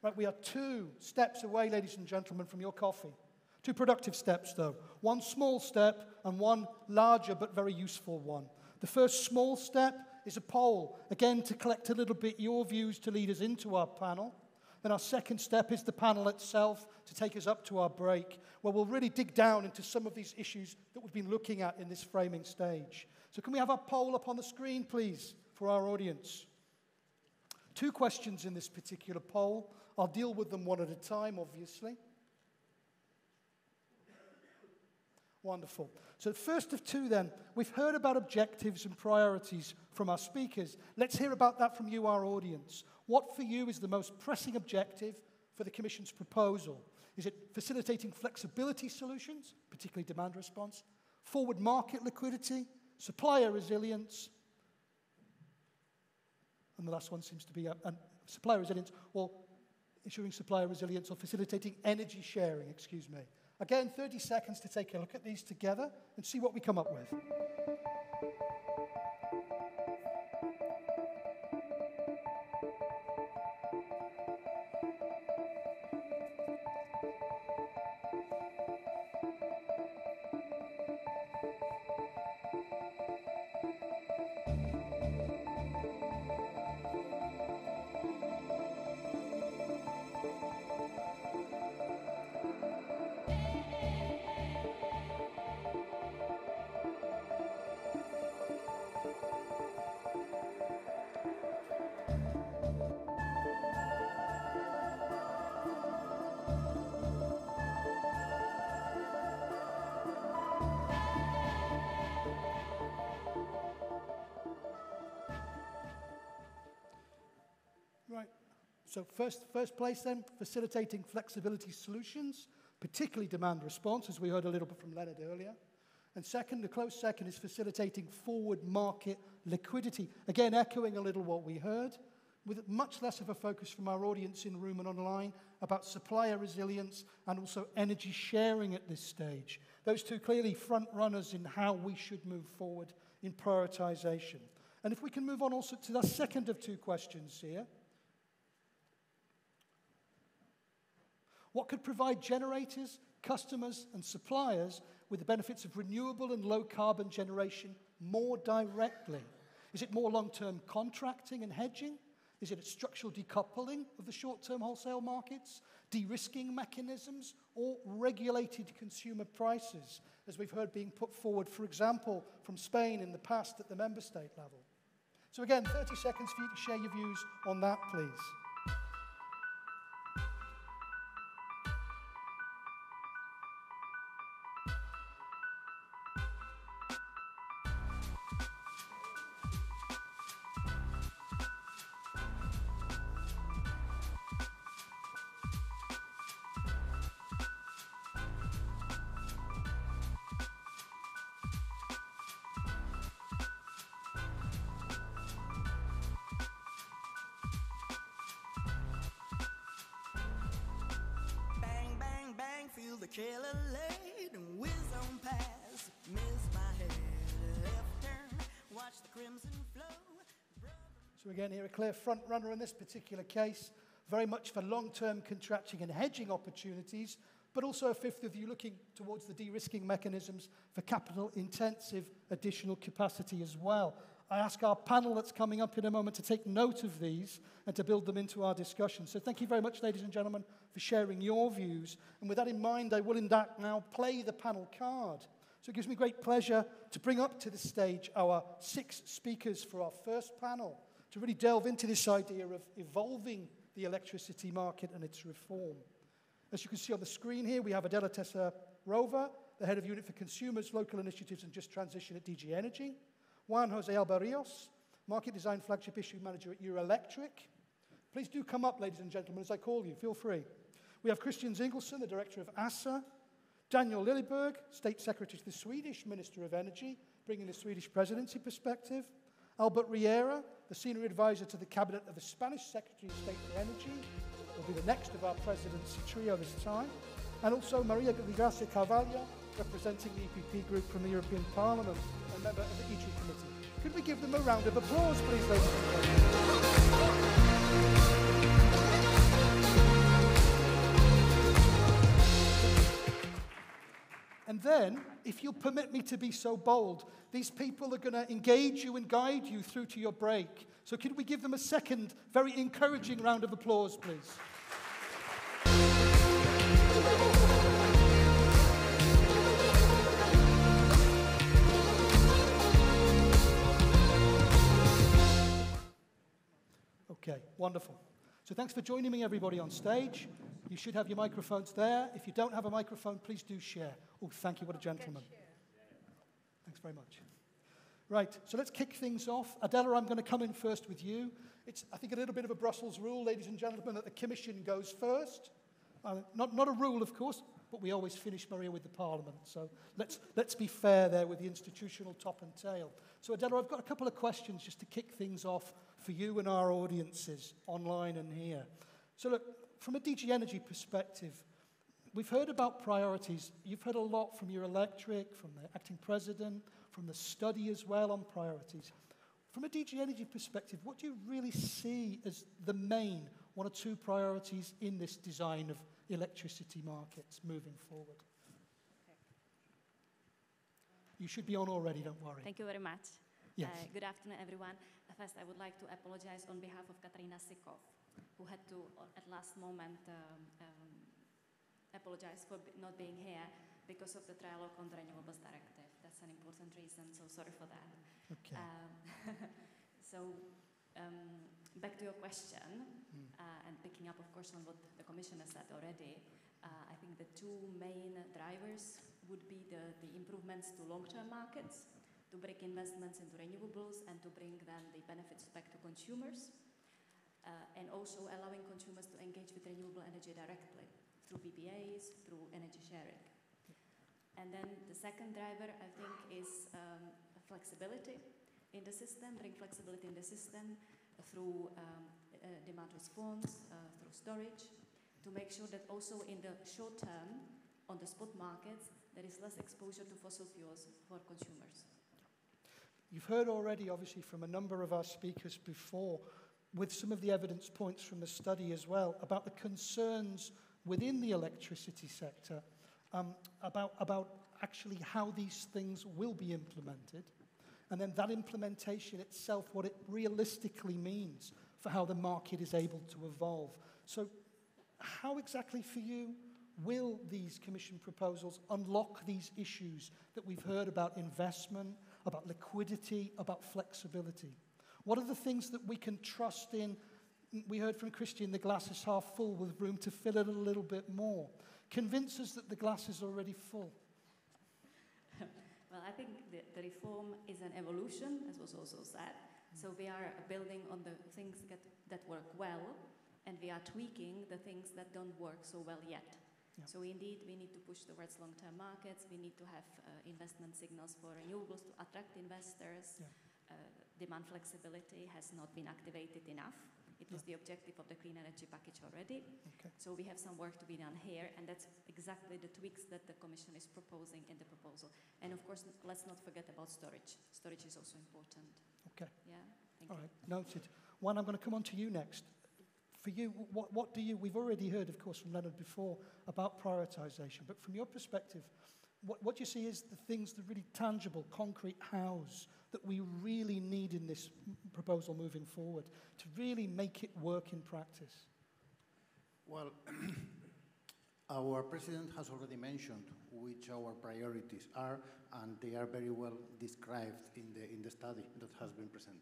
Right, we are 2 steps away, ladies and gentlemen, from your coffee. 2 productive steps, though. 1 small step and 1 larger but very useful one. The first small step is a poll, again, to collect a little bit your views to lead us into our panel. Then our second step is the panel itself to take us up to our break, where we'll really dig down into some of these issues that we've been looking at in this framing stage. So can we have our poll up on the screen, please, for our audience? 2 questions in this particular poll. I'll deal with them one at a time, obviously. Wonderful. So the first of 2 then, we've heard about objectives and priorities from our speakers. Let's hear about that from you, our audience. What for you is the most pressing objective for the Commission's proposal? Is it facilitating flexibility solutions, particularly demand response, forward market liquidity, supplier resilience, and the last one seems to be supplier resilience, or ensuring supplier resilience, or facilitating energy sharing, excuse me. Again, 30 seconds to take a look at these together and see what we come up with. Right. So first place then, facilitating flexibility solutions, particularly demand response, as we heard a little bit from Leonhard earlier. And second, a close second, is facilitating forward market liquidity. Again, echoing a little what we heard, with much less of a focus from our audience in room and online about supplier resilience and also energy sharing at this stage. Those 2 clearly front runners in how we should move forward in prioritization. And if we can move on also to the second of 2 questions here. What could provide generators, customers, and suppliers with the benefits of renewable and low-carbon generation more directly? Is it more long-term contracting and hedging? Is it a structural decoupling of the short-term wholesale markets, de-risking mechanisms, or regulated consumer prices, as we've heard being put forward, for example, from Spain in the past at the member state level? So again, 30 seconds for you to share your views on that, please. Feel the killer laid and whiz on past. Miss my head, left turn, watch the crimson flow. So again, here a clear front runner in this particular case, very much for long-term contracting and hedging opportunities, but also a fifth of you looking towards the de-risking mechanisms for capital-intensive additional capacity as well. I ask our panel that's coming up in a moment to take note of these and to build them into our discussion. So thank you very much, ladies and gentlemen, for sharing your views. And with that in mind, I will in fact now play the panel card. So it gives me great pleasure to bring up to the stage our 6 speakers for our first panel to really delve into this idea of evolving the electricity market and its reform. As you can see on the screen here, we have Adela Tesarova, the Head of Unit for Consumers, Local Initiatives and Just Transition at DG Energy. Juan Alba Rios, Market Design Flagship Issue Manager at Eurelectric. Please do come up, ladies and gentlemen, as I call you. Feel free. We have Kristian Zinglersen, the director of ASA, Daniel Liljeberg, State Secretary to the Swedish Minister of Energy, bringing the Swedish presidency perspective, Alba Riera, the senior advisor to the cabinet of the Spanish Secretary of State for Energy, will be the next of our presidency trio this time, and also Maria Carvalho, representing the EPP group from the European Parliament, and member of the ITRE committee. Could we give them a round of applause, please, ladies and gentlemen? And then, if you'll permit me to be so bold, these people are going to engage you and guide you through to your break. So could we give them a second, very encouraging round of applause, please? Okay, wonderful. So thanks for joining me, everybody, on stage. You should have your microphones there. If you don't have a microphone, please do share. Oh, thank you, what a gentleman. Thanks very much. Right, so let's kick things off. Adela, I'm going to come in first with you. It's, I think, a little bit of a Brussels rule, ladies and gentlemen, that the Commission goes first. Not a rule, of course, but we always finish, Maria, with the Parliament. So let's be fair there with the institutional top and tail. So, Adela, I've got a couple of questions just to kick things off for you and our audiences online and here. So, look, from a DG Energy perspective, we've heard about priorities. You've heard a lot from Eurelectric, from the acting president, from the study as well on priorities. From a DG Energy perspective, what do you really see as the main one or two priorities in this design of electricity markets moving forward? Okay. You should be on already, don't worry. Thank you very much. Yes. Good afternoon, everyone. First, I would like to apologize on behalf of Katarina Sikov, who had to, at last moment, apologize for not being here because of the trialogue on the Renewables Directive. That's an important reason, so sorry for that. Okay. Back to your question, and picking up, of course, on what the Commissioner said already, I think the two main drivers would be the improvements to long-term markets, to bring investments into renewables and to bring then the benefits back to consumers, and also allowing consumers to engage with renewable energy directly through PPAs, through energy sharing. And then the second driver, I think, is flexibility in the system, bring flexibility in the system through demand response, through storage, to make sure that also in the short term, on the spot markets, there is less exposure to fossil fuels for consumers. You've heard already, obviously, from a number of our speakers before, with some of the evidence points from the study as well, about the concerns within the electricity sector, about actually how these things will be implemented, and then that implementation itself, what it realistically means for how the market is able to evolve. So how exactly for you will these Commission proposals unlock these issues that we've heard about investment, about liquidity, about flexibility? What are the things that we can trust in? We heard from Kristian, the glass is half full with room to fill it a little bit more. Convince us that the glass is already full. Well, I think the reform is an evolution, as was also said. So we are building on the things that work well, and we are tweaking the things that don't work so well yet. Yeah. So indeed, we need to push towards long-term markets. We need to have investment signals for renewables to attract investors. Yeah. Demand flexibility has not been activated enough. It was the objective of the clean energy package already. Okay. So we have some work to be done here, and that's exactly the tweaks that the Commission is proposing in the proposal. And of course, let's not forget about storage. Storage is also important. Okay. Yeah. Thank All you. right. Noted. Juan, I'm going to come on to you next. For you, what do you, we've already heard, of course, from Leonhard before about prioritization, but from your perspective, what do you see is the things, the really tangible, concrete hows that we really need in this proposal moving forward to really make it work in practice? Well, our President has already mentioned which our priorities are, and they are very well described in the study that has been presented.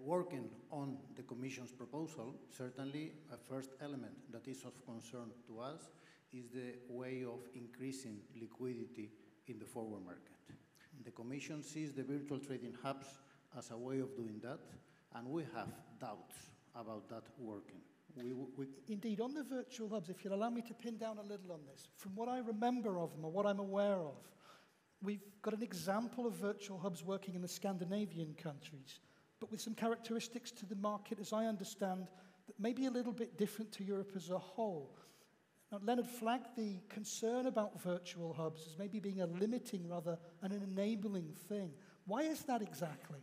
Working on the Commission's proposal, certainly a first element that is of concern to us is the way of increasing liquidity in the forward market. The Commission sees the virtual trading hubs as a way of doing that, and we have doubts about that working. Indeed, on the virtual hubs, if you'll allow me to pin down a little on this, from what I remember of them or what I'm aware of, we've got an example of virtual hubs working in the Scandinavian countries, but with some characteristics to the market, as I understand, that may be a little bit different to Europe as a whole. Now, Leonhard flagged the concern about virtual hubs as maybe being a limiting rather than an enabling thing. Why is that exactly?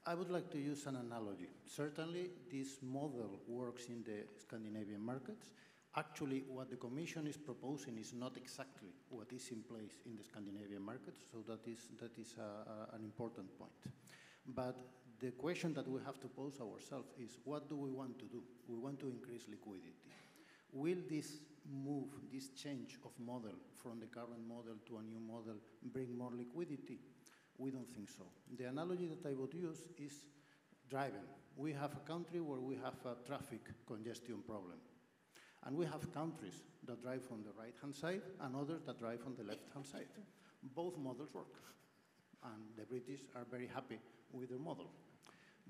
I would like to use an analogy. Certainly, this model works in the Scandinavian markets. Actually, what the Commission is proposing is not exactly what is in place in the Scandinavian markets, so that is an important point. But the question that we have to pose ourselves is, what do we want to do? We want to increase liquidity. Will this move, this change of model from the current model to a new model bring more liquidity? We don't think so. The analogy that I would use is driving. We have a country where we have a traffic congestion problem. And we have countries that drive on the right-hand side and others that drive on the left-hand side. Both models work. And the British are very happy with their model.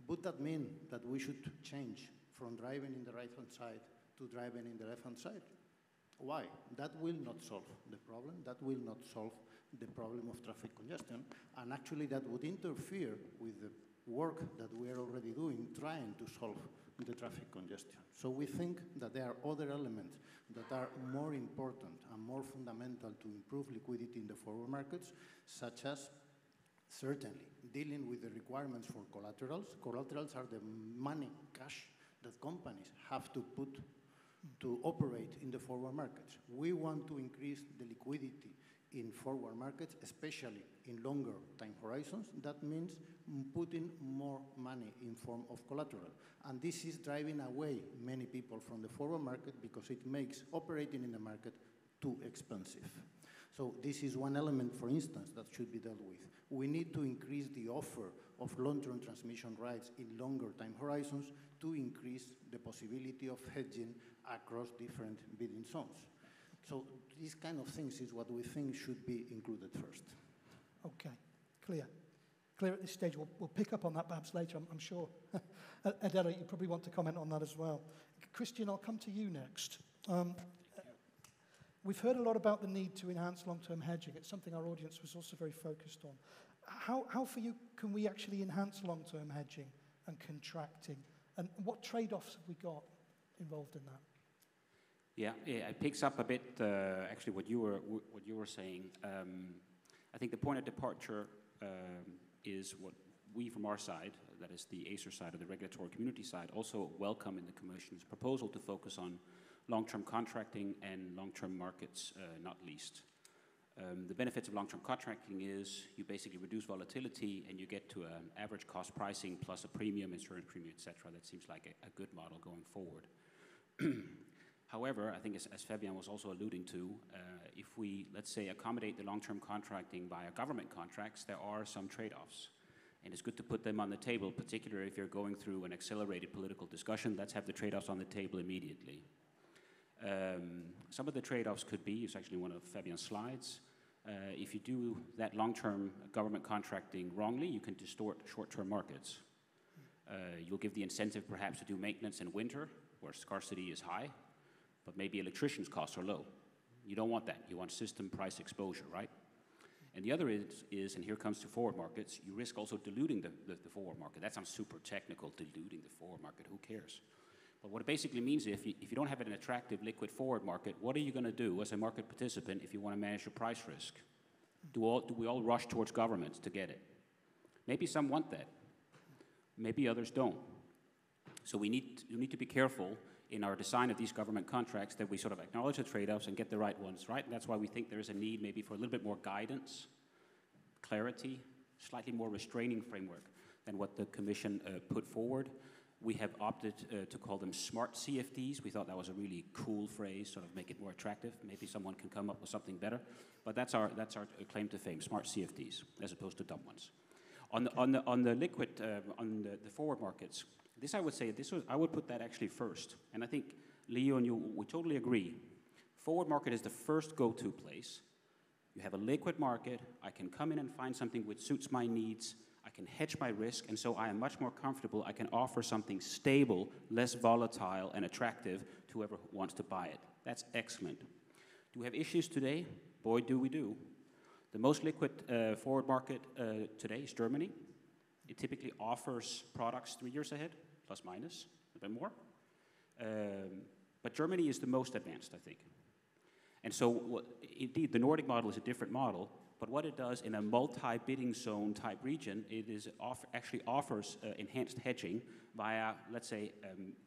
Would that mean that we should change from driving in the right-hand side to driving in the left-hand side? Why? That will not solve the problem. That will not solve the problem of traffic congestion. And actually, that would interfere with the work that we are already doing, trying to solve the traffic congestion. So we think that there are other elements that are more important and more fundamental to improve liquidity in the forward markets, such as certainly dealing with the requirements for collaterals. Collaterals are the money, cash, that companies have to put to operate in the forward markets. We want to increase the liquidity in forward markets, especially in longer time horizons. That means putting more money in form of collateral. And this is driving away many people from the forward market because it makes operating in the market too expensive. So this is one element, for instance, that should be dealt with. We need to increase the offer of long-term transmission rights in longer time horizons to increase the possibility of hedging across different bidding zones. So these kind of things is what we think should be included first. Okay, clear. Clear at this stage. We'll pick up on that perhaps later, I'm sure. Adela, you probably want to comment on that as well. Kristian, I'll come to you next. We've heard a lot about the need to enhance long-term hedging. It's something our audience was also very focused on. How for you can we actually enhance long-term hedging and contracting? And what trade-offs have we got involved in that? Yeah, it picks up a bit actually what you were saying. I think the point of departure is what we from our side, that is the ACER side or the regulatory community side, also welcome in the Commission's proposal to focus on long-term contracting and long-term markets, not least. The benefits of long-term contracting is you basically reduce volatility and you get to an average cost pricing plus a premium, insurance premium, etc. That seems like a good model going forward. However, I think as Fabien was also alluding to, if we, let's say, accommodate the long-term contracting via government contracts, there are some trade-offs. And it's good to put them on the table, particularly if you're going through an accelerated political discussion. Let's have the trade-offs on the table immediately. Some of the trade-offs could be, it's actually one of Fabien's slides, if you do that long-term government contracting wrongly, you can distort short-term markets. You'll give the incentive perhaps to do maintenance in winter, where scarcity is high, but maybe electricians' costs are low. You don't want that. You want system price exposure, right? And the other is, and here comes to forward markets, you risk also diluting the forward market. That sounds super technical, diluting the forward market. Who cares? But what it basically means is if you don't have an attractive liquid forward market, what are you going to do as a market participant if you want to manage your price risk? Do we all rush towards governments to get it? Maybe some want that. Maybe others don't. So we need to be careful in our design of these government contracts that we sort of acknowledge the trade-offs and get the right ones, right? And that's why we think there is a need maybe for a little bit more guidance, clarity, slightly more restraining framework than what the Commission put forward. We have opted to call them smart CFDs. We thought that was a really cool phrase, sort of make it more attractive. Maybe someone can come up with something better. But that's our claim to fame, smart CFDs, as opposed to dumb ones. On the liquid, on the forward markets, this I would say, I would put that actually first. And I think Leo and you, we totally agree. Forward market is the first go-to place. You have a liquid market. I can come in and find something which suits my needs. I can hedge my risk, and so I am much more comfortable. I can offer something stable, less volatile, and attractive to whoever wants to buy it. That's excellent. Do we have issues today? Boy, do we do. The most liquid forward market today is Germany. It typically offers products 3 years ahead, plus minus, a bit more. But Germany is the most advanced, I think. And so, indeed, the Nordic model is a different model, but what it does in a multi-bidding zone type region, it is actually offers enhanced hedging via, let's say,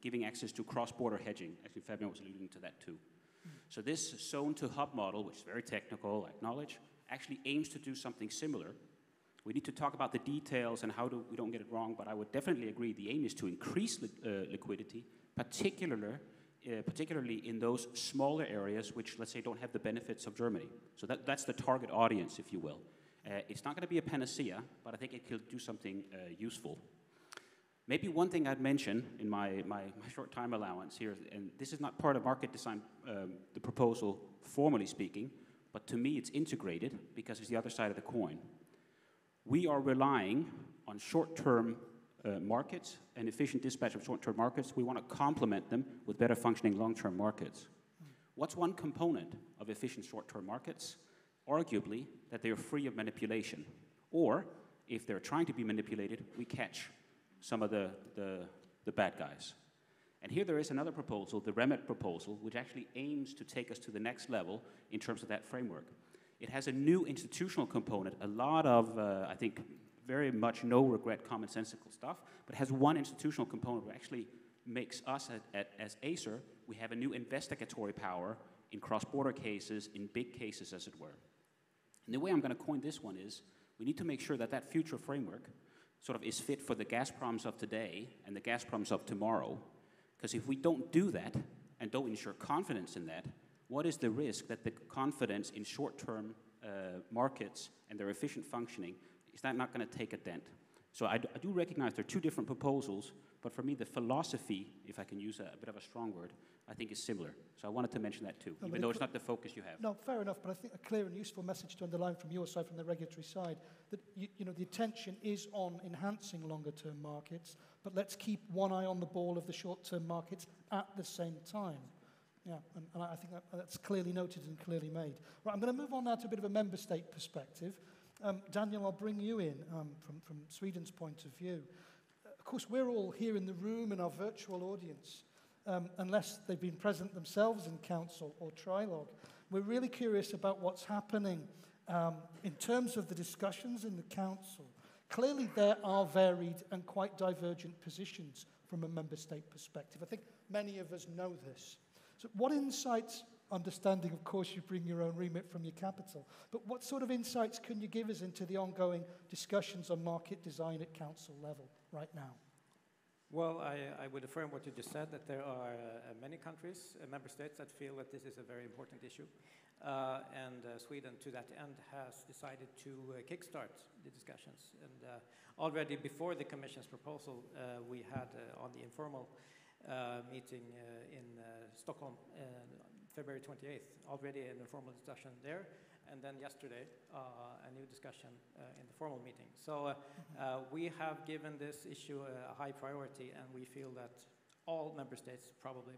giving access to cross-border hedging. Actually, Fabien was alluding to that too. So this zone-to-hub model, which is very technical, I acknowledge, actually aims to do something similar. We need to talk about the details and how we don't get it wrong, but I would definitely agree the aim is to increase liquidity, particularly in those smaller areas which, let's say, don't have the benefits of Germany. So that's the target audience, if you will. It's not going to be a panacea, but I think it could do something useful. Maybe one thing I'd mention in my short time allowance here, and this is not part of market design, the proposal, formally speaking, but to me it's integrated because it's the other side of the coin. We are relying on short-term markets and efficient dispatch of short-term markets. We want to complement them with better functioning long-term markets. What's one component of efficient short-term markets? Arguably, that they are free of manipulation. Or, if they're trying to be manipulated, we catch some of the bad guys. And here there is another proposal, the REMIT proposal, which actually aims to take us to the next level in terms of that framework. It has a new institutional component, a lot of, I think, very much no-regret, commonsensical stuff, but has one institutional component that actually makes us, as Acer, we have a new investigatory power in cross-border cases, in big cases, as it were. And the way I'm going to coin this one is, we need to make sure that that future framework sort of is fit for the Gazproms of today and the Gazproms of tomorrow. Because if we don't do that, and don't ensure confidence in that, what is the risk that the confidence in short-term markets and their efficient functioning, is that not going to take a dent? So I do recognize there are two different proposals, but for me the philosophy, if I can use a bit of a strong word, I think is similar. So I wanted to mention that too, even though it's not the focus you have. No, fair enough, but I think a clear and useful message to underline from your side, from the regulatory side, that the attention is on enhancing longer-term markets, but let's keep one eye on the ball of the short-term markets at the same time. Yeah, and I think that's clearly noted and clearly made. Right, I'm going to move on now to a bit of a member state perspective. Daniel, I'll bring you in from Sweden's point of view. Of course, we're all here in the room in our virtual audience, unless they've been present themselves in council or trilogue. We're really curious about what's happening in terms of the discussions in the council. Clearly, there are varied and quite divergent positions from a member state perspective. I think many of us know this. So what insights, understanding, of course, you bring your own remit from your capital, but what sort of insights can you give us into the ongoing discussions on market design at council level right now? Well, I would affirm what you just said, that there are many countries, member states, that feel that this is a very important issue. And Sweden, to that end, has decided to kickstart the discussions. And already before the Commission's proposal, we had on the informal meeting in Stockholm, February 28th, already an informal discussion there, and then yesterday a new discussion in the formal meeting. So we have given this issue a high priority, and we feel that all member states probably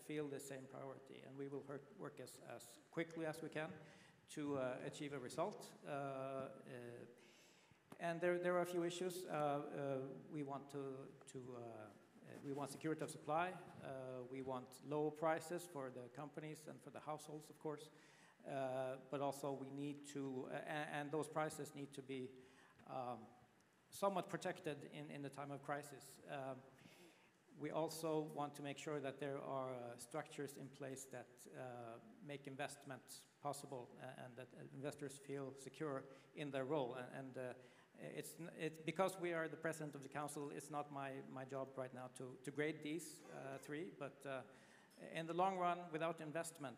feel the same priority, and we will work as quickly as we can to achieve a result. And there are a few issues. We want we want security of supply. We want low prices for the companies and for the households, of course. But also we need to, and those prices need to be somewhat protected in the time of crisis. We also want to make sure that there are structures in place that make investments possible and that investors feel secure in their role. And it's because we are the president of the council, it's not my job right now to grade these three, but in the long run, without investment,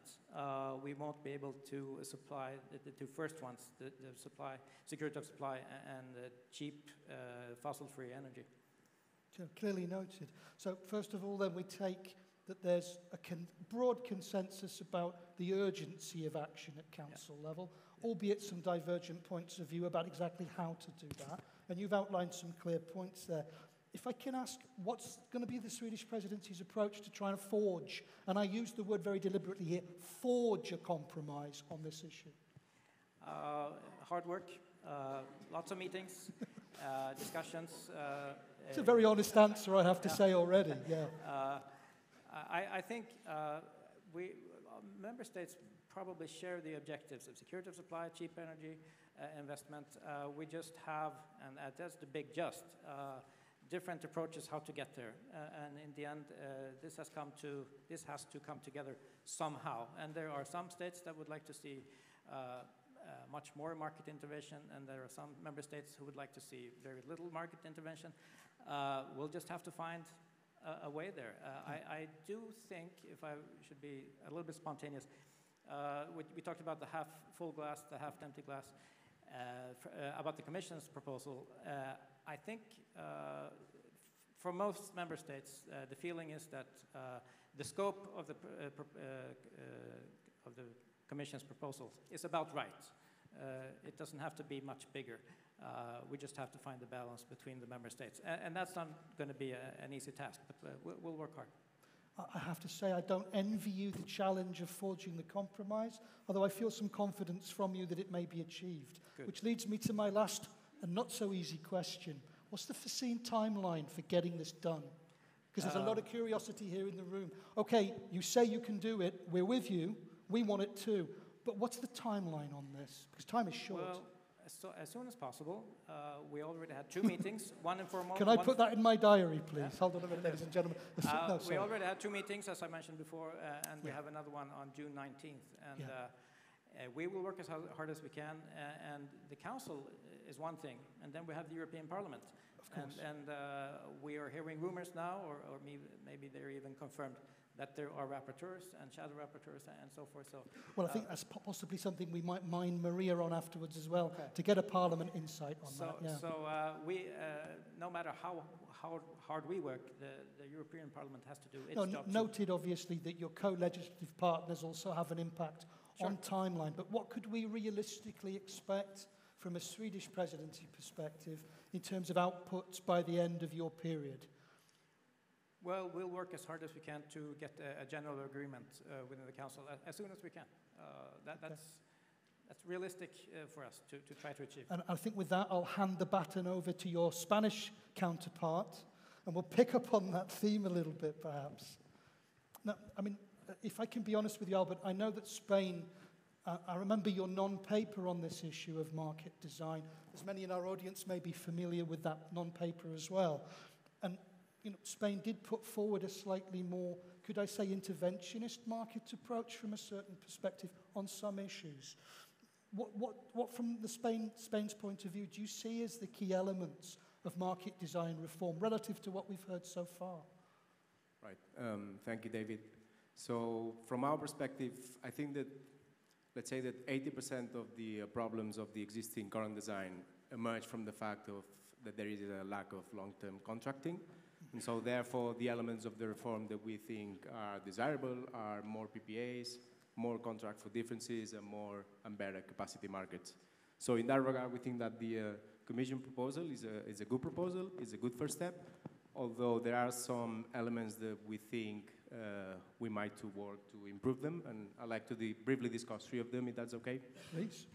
we won't be able to supply the two first ones, the supply, security of supply and cheap fossil-free energy. So clearly noted. So first of all, then, we take that there's a broad consensus about the urgency of action at council level, albeit some divergent points of view about exactly how to do that. and you've outlined some clear points there. If I can ask, what's going to be the Swedish presidency's approach to trying to forge, and I use the word very deliberately here, forge a compromise on this issue? Hard work, lots of meetings, discussions. It's a very honest answer, I have to say already, yeah. I think member states probably share the objectives of security of supply, cheap energy, investment. We just have, and that's the big just, different approaches how to get there. And in the end, this has to come together somehow. And there are some states that would like to see much more market intervention, and there are some member states who would like to see very little market intervention. We'll just have to find a way there. I do think, if I should be a little bit spontaneous, we talked about the half full glass, the half empty glass, about the Commission's proposal. I think for most member states, the feeling is that the scope of the Commission's proposal is about right. It doesn't have to be much bigger. We just have to find the balance between the member states. And that's not going to be an easy task, but we'll work hard. I have to say, I don't envy you the challenge of forging the compromise, although I feel some confidence from you that it may be achieved. Good. Which leads me to my last and not so easy question. What's the foreseen timeline for getting this done? Because there's a lot of curiosity here in the room. Okay, you say you can do it, we're with you, we want it too. But what's the timeline on this? Because time is short. Well, as soon as possible. We already had 2 meetings, one informal. Can I put that in my diary, please? Yeah. Hold on a minute, ladies and gentlemen. No, we already had 2 meetings, as I mentioned before, and we have another one on June 19th. And we will work as hard as we can. And the Council is one thing, and then we have the European Parliament. Of course. And we are hearing rumors now, or maybe they're even confirmed, that there are rapporteurs and shadow rapporteurs and so forth. So, well, I think that's possibly something we might mine Maria on afterwards as well, to get a Parliament insight on that. Yeah. So we, no matter how hard we work, the European Parliament has to do its job. Noted, obviously, that your co-legislative partners also have an impact on timeline. But what could we realistically expect from a Swedish presidency perspective in terms of outputs by the end of your period? Well, we'll work as hard as we can to get a general agreement within the Council as soon as we can. That's realistic for us to try to achieve. And I think with that, I'll hand the baton over to your Spanish counterpart, and we'll pick up on that theme a little bit, perhaps. Now, I mean, if I can be honest with you, Albert, I know that Spain, I remember your non-paper on this issue of market design. As many in our audience may be familiar with that non-paper as well. And Spain did put forward a slightly more, could I say, interventionist market approach from a certain perspective on some issues. What from Spain's point of view, do you see as the key elements of market design reform relative to what we've heard so far? Right. Thank you, David. So from our perspective, I think that, let's say that 80% of the problems of the existing current design emerge from the fact that there is a lack of long-term contracting. And so therefore, the elements of the reform that we think are desirable are more PPAs, more contract for differences, and better capacity markets. So in that regard, we think that the Commission proposal is a good proposal, is a good first step, although there are some elements that we think we might to work to improve them, and I'd like to briefly discuss 3 of them, if that's okay. Please.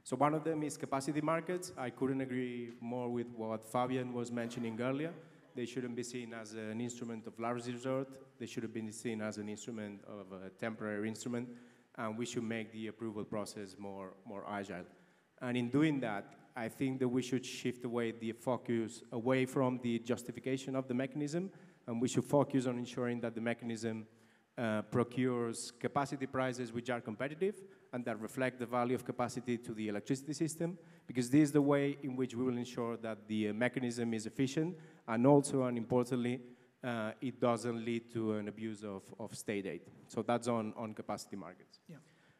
So one of them is capacity markets. I couldn't agree more with what Fabien was mentioning earlier. They shouldn't be seen as an instrument of last resort. They should have been seen as an instrument of a temporary instrument, and we should make the approval process more agile. And in doing that, I think that we should shift away the focus away from the justification of the mechanism, and we should focus on ensuring that the mechanism procures capacity prices which are competitive and that reflect the value of capacity to the electricity system, because this is the way in which we will ensure that the mechanism is efficient, and also, and importantly, it doesn't lead to an abuse of state aid. So that's on capacity markets. Yeah.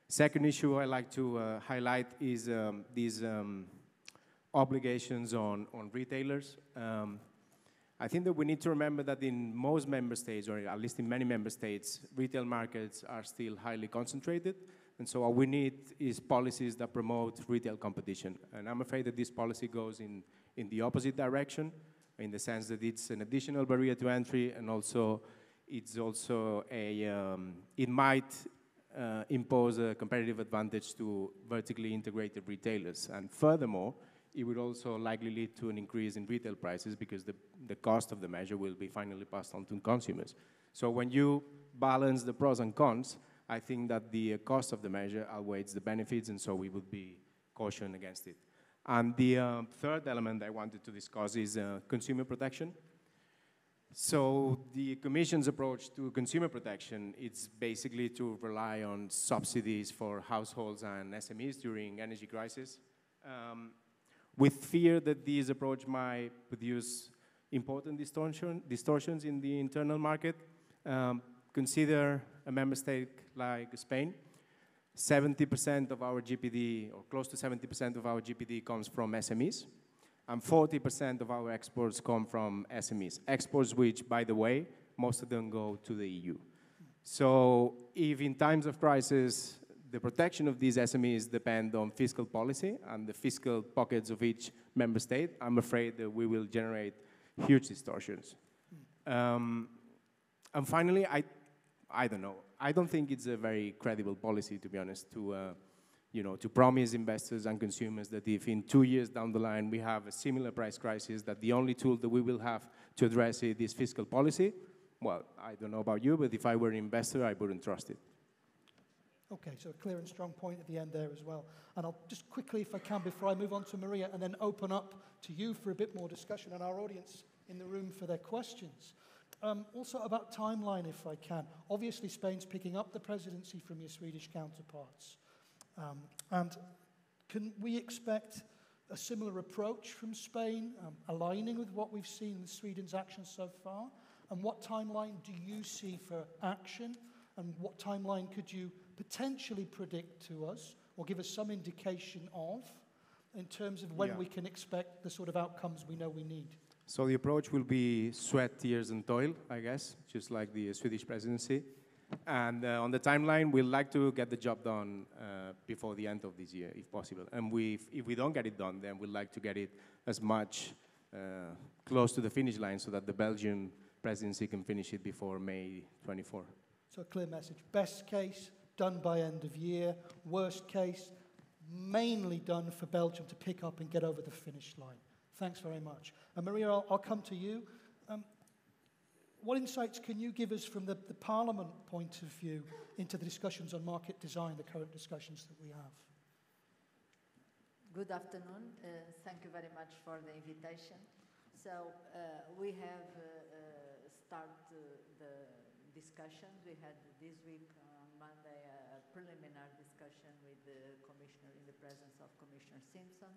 Second issue I like to highlight is these obligations on retailers. I think that we need to remember that in most member states, or at least in many member states, retail markets are still highly concentrated. And so what we need is policies that promote retail competition. And I'm afraid that this policy goes in in the opposite direction, in the sense that it's an additional barrier to entry, and also it's also it might impose a competitive advantage to vertically integrated retailers. And furthermore, it would also likely lead to an increase in retail prices because the cost of the measure will be finally passed on to consumers. So when you balance the pros and cons, I think that the cost of the measure outweighs the benefits, and so we would be caution against it. And the third element I wanted to discuss is consumer protection. So the Commission's approach to consumer protection is basically to rely on subsidies for households and SMEs during energy crisis, with fear that this approach might produce important distortions in the internal market. Consider a member state like Spain. 70% of our GPD, or close to 70% of our GPD comes from SMEs, and 40% of our exports come from SMEs. Exports which, by the way, most of them go to the EU. So if in times of crisis, the protection of these SMEs depend on fiscal policy and the fiscal pockets of each member state, I'm afraid that we will generate huge distortions. And finally, I don't know. I don't think it's a very credible policy, to be honest, to promise investors and consumers that if in 2 years down the line we have a similar price crisis, that the only tool that we will have to address it is fiscal policy. Well, I don't know about you, but if I were an investor, I wouldn't trust it. Okay, so a clear and strong point at the end there as well. And I'll just quickly, if I can, before I move on to Maria, and then open up to you for a bit more discussion and our audience in the room for their questions. Also about timeline, if I can. Obviously, Spain's picking up the presidency from your Swedish counterparts. And can we expect a similar approach from Spain, aligning with what we've seen in Sweden's actions so far? And what timeline do you see for action? And what timeline could you potentially predict to us, or give us some indication of, in terms of when we can expect the sort of outcomes we know we need? So the approach will be sweat, tears, and toil, I guess, just like the Swedish presidency. And on the timeline, we'd like to get the job done before the end of this year, if possible. And if we don't get it done, then we'd like to get it as much close to the finish line so that the Belgian presidency can finish it before May 24. So a clear message. Best case, done by end of year. Worst case, mainly done for Belgium to pick up and get over the finish line. Thanks very much. And Maria, I'll come to you. What insights can you give us from the Parliament point of view into the discussions on market design, the current discussions that we have? Good afternoon. Thank you very much for the invitation. So we have started the discussions. We had this week on Monday a preliminary discussion with the Commissioner in the presence of Commissioner Simson.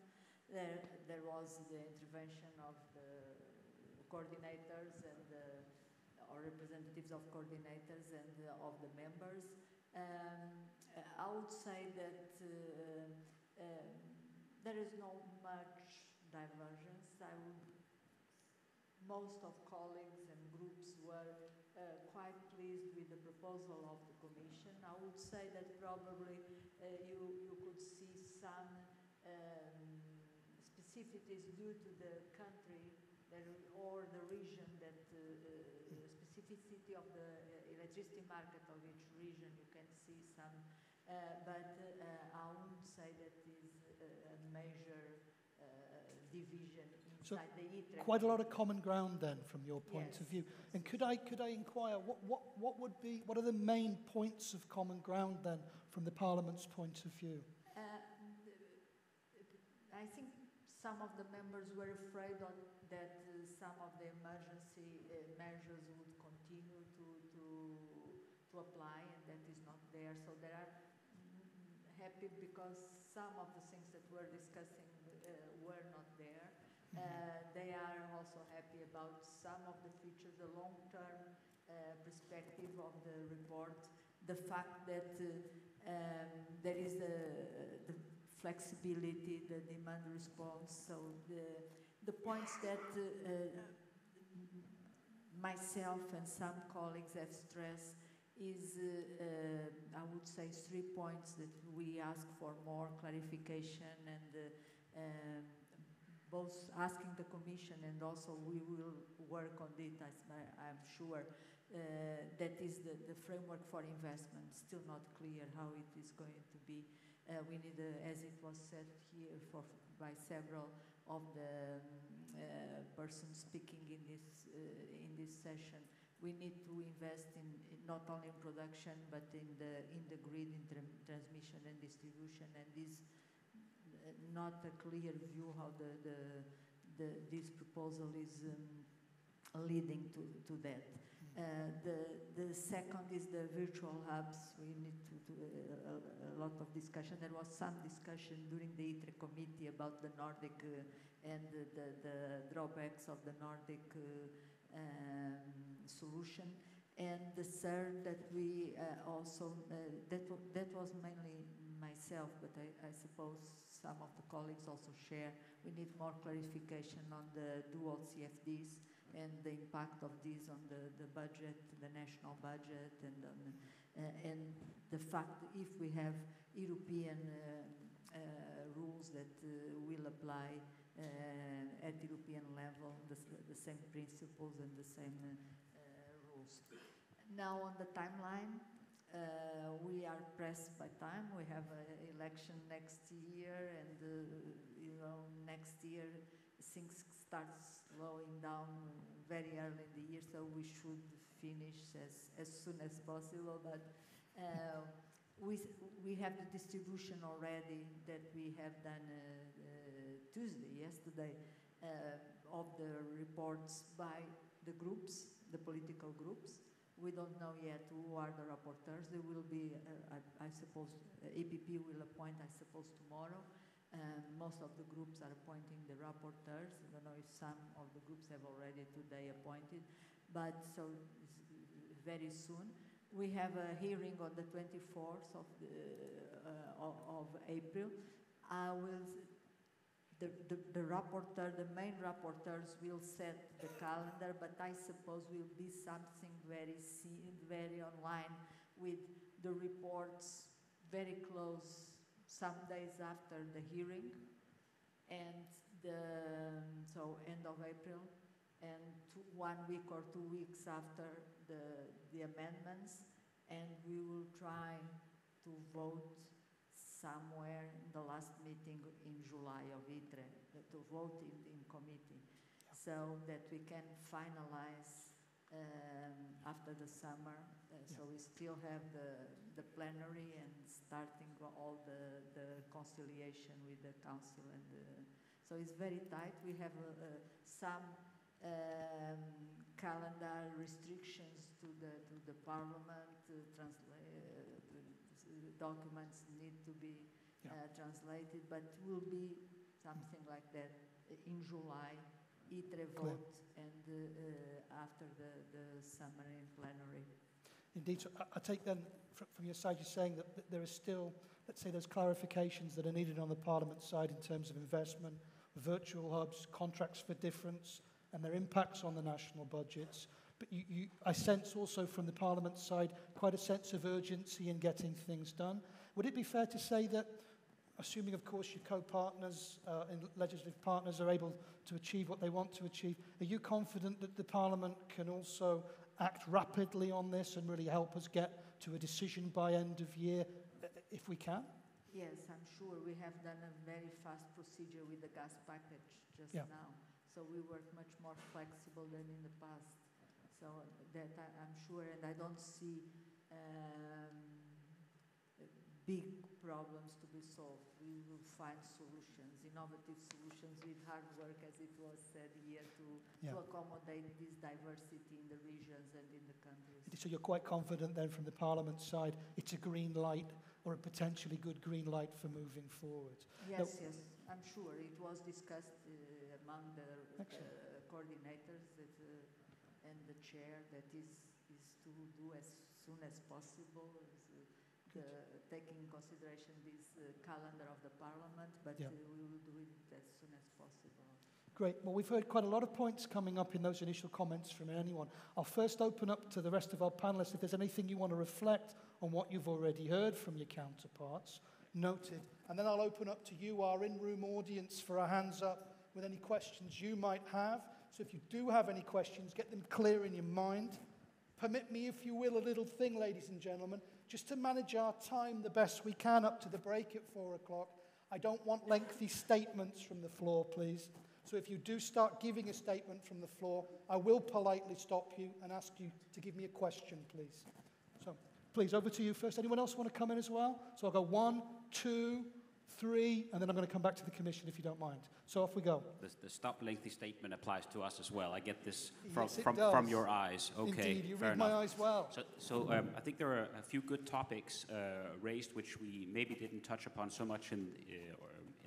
There was the intervention of the coordinators and or representatives of coordinators and of the members. I would say that there is not much divergence. Most of colleagues and groups were quite pleased with the proposal of the Commission. I would say that probably you could see some specificities due to the country or the region, that specificity of the electricity market of each region, you can see some, but I wouldn't say that is a major division inside the ITRE. Quite a lot of common ground then, from your point of view. And could I inquire, what are the main points of common ground then, from the Parliament's point of view? I think some of the members were afraid that some of the emergency measures would continue to apply, and that is not there. So they are happy because some of the things that we're discussing were not there. They are also happy about some of the features, the long-term perspective of the report, the fact that there is the flexibility, the demand response. So the points that myself and some colleagues have stressed is, I would say, 3 points that we ask for more clarification and both asking the Commission and also we will work on it, I'm sure. That is the framework for investment, still not clear how it is going to be. We need, as it was said here by several of the persons speaking in this session, we need to invest in not only in production but in the grid, in transmission and distribution, and this not a clear view how this proposal is leading to that. The second is the virtual hubs. We need to do a lot of discussion. There was some discussion during the ITRE committee about the Nordic and the drawbacks of the Nordic solution. And the third that we also, that was mainly myself, but I suppose some of the colleagues also share, we need more clarification on the dual CFDs and the impact of this on the budget, the national budget, and the fact that if we have European rules that will apply at European level, the same principles and the same rules. Now on the timeline, we are pressed by time. We have an election next year, and next year things start slowing down very early in the year, so we should finish as soon as possible. But we have the distribution already that we have done yesterday, of the reports by the groups, the political groups. We don't know yet who are the rapporteurs. There will be, I suppose, EPP will appoint, I suppose, tomorrow. Most of the groups are appointing the rapporteurs. I don't know if some of the groups have already today appointed, but so very soon. We have a hearing on the 24th of April. The rapporteur, the main rapporteurs will set the calendar, but I suppose will be something very online with the reports very close, some days after the hearing, and so end of April, and 1 week or 2 weeks after the amendments, and we will try to vote somewhere in the last meeting in July of ITRE, to vote in committee, so that we can finalize after the summer. So we still have the plenary and starting all the conciliation with the council, and so it's very tight. We have some calendar restrictions to the parliament. Documents need to be translated, but will be something like that in July, ITRE vote, and after the summer in plenary. Indeed. So I take then from your side, you're saying that there is still, let's say, those clarifications that are needed on the Parliament side in terms of investment, virtual hubs, contracts for difference, and their impacts on the national budgets. But I sense also from the Parliament side quite a sense of urgency in getting things done. Would it be fair to say that, assuming, of course, your co-partners and legislative partners are able to achieve what they want to achieve, are you confident that the Parliament can also act rapidly on this and really help us get to a decision by end of year, if we can? Yes, I'm sure. We have done a very fast procedure with the gas package just now. So we work much more flexible than in the past. So that I'm sure, and I don't see big problems to be solved. We will find solutions, innovative solutions with hard work, as it was said here, to accommodate this diversity in the regions and in the countries. So you're quite confident then from the Parliament side, it's a green light or a potentially good green light for moving forward? Yes, yes, I'm sure. It was discussed among the coordinators and the chair that is to do as soon as possible, taking in consideration this calendar of the Parliament, but we will do it as soon as possible. Great. Well, we've heard quite a lot of points coming up in those initial comments from anyone. I'll first open up to the rest of our panelists. If there's anything you want to reflect on what you've already heard from your counterparts, noted. And then I'll open up to you, our in-room audience, for a hands up with any questions you might have. So if you do have any questions, get them clear in your mind. Permit me, if you will, a little thing, ladies and gentlemen, just to manage our time the best we can up to the break at 4 o'clock. I don't want lengthy statements from the floor, please. So if you do start giving a statement from the floor, I will politely stop you and ask you to give me a question, please. So please, over to you first. Anyone else want to come in as well? So I'll go 1, 2, 3, and then I'm going to come back to the Commission if you don't mind. So off we go. The stop lengthy statement applies to us as well. I get this Yes, from your eyes. Okay, Indeed, you fair read enough. my eyes well. So I think there are a few good topics raised which we maybe didn't touch upon so much in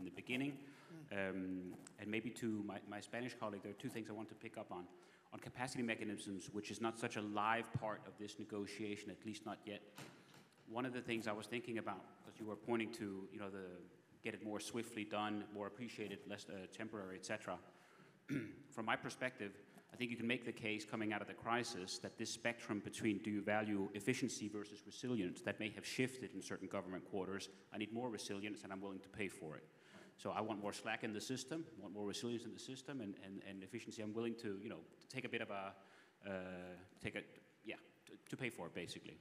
the beginning. And maybe to my Spanish colleague, there are two things I want to pick up on. On capacity mechanisms, which is not such a live part of this negotiation, at least not yet. One of the things I was thinking about, because you were pointing to, get it more swiftly done, more appreciated, less temporary, etc. From my perspective, I think you can make the case coming out of the crisis that this spectrum between do you value efficiency versus resilience, that may have shifted in certain government quarters. I need more resilience and I'm willing to pay for it. So I want more slack in the system, want more resilience in the system, and efficiency. I'm willing to, take a bit of to pay for it, basically.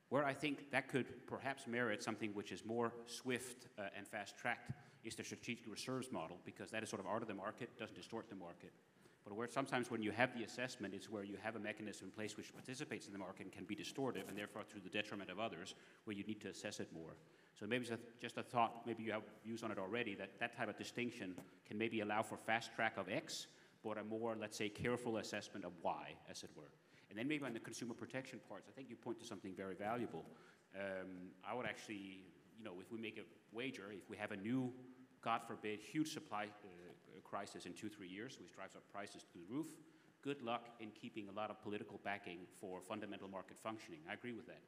Where I think that could perhaps merit something which is more swift and fast-tracked is the strategic reserves model, because that is sort of out of the market, doesn't distort the market. But where sometimes when you have the assessment, it's where you have a mechanism in place which participates in the market and can be distortive, and therefore to the detriment of others, where you need to assess it more. So maybe it's just a thought, maybe you have views on it already, that type of distinction can maybe allow for fast track of X, but a more, let's say, careful assessment of Y, as it were. And then maybe on the consumer protection parts, I think you point to something very valuable. I would actually, if we make a wager, if we have a new, God forbid, huge supply crisis in 2-3 years, which drives up prices to the roof, good luck in keeping a lot of political backing for fundamental market functioning. I agree with that.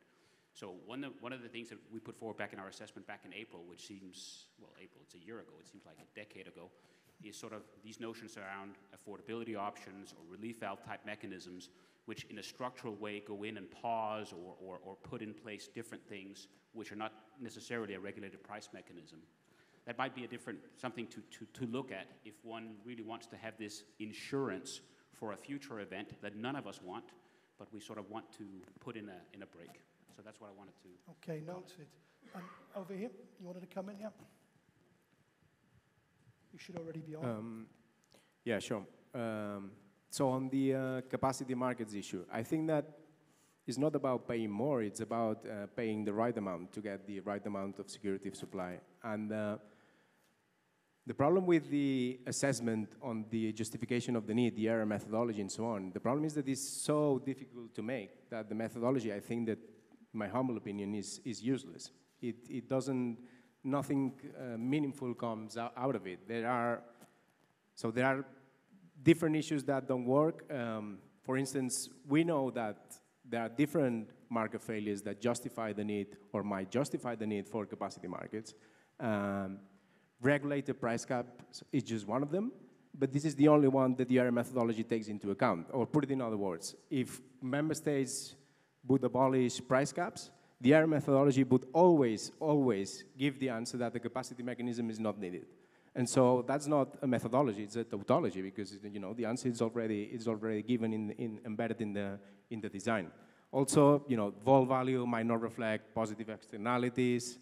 So one of the things that we put forward back in our assessment back in April, which seems, April, it's a year ago, it seems like a decade ago, is sort of these notions around affordability options or relief valve type mechanisms, which in a structural way go in and pause or put in place different things which are not necessarily a regulated price mechanism. That might be something to look at if one really wants to have this insurance for a future event that none of us want, but we sort of want to put in a break. So that's what I wanted to. Okay, noted. And over here, you wanted to come in, yeah? You should already be on. Yeah, sure. So on the capacity markets issue, I think that it's not about paying more, it's about paying the right amount to get the right amount of security of supply. And the problem with the assessment on the justification of the need, the error methodology and so on, the problem is that it's so difficult to make that the methodology, I think that, in my humble opinion, is useless. It doesn't, nothing meaningful comes out of it. There are different issues that don't work. For instance, we know that there are different market failures that justify the need or might justify the need for capacity markets. Regulated price cap is just one of them, but this is the only one that the error methodology takes into account. Or put it in other words, if member states would abolish price caps, the error methodology would always give the answer that the capacity mechanism is not needed. And so that's not a methodology, it's a tautology, because the answer is already given embedded in the design. Also, vol value might not reflect positive externalities.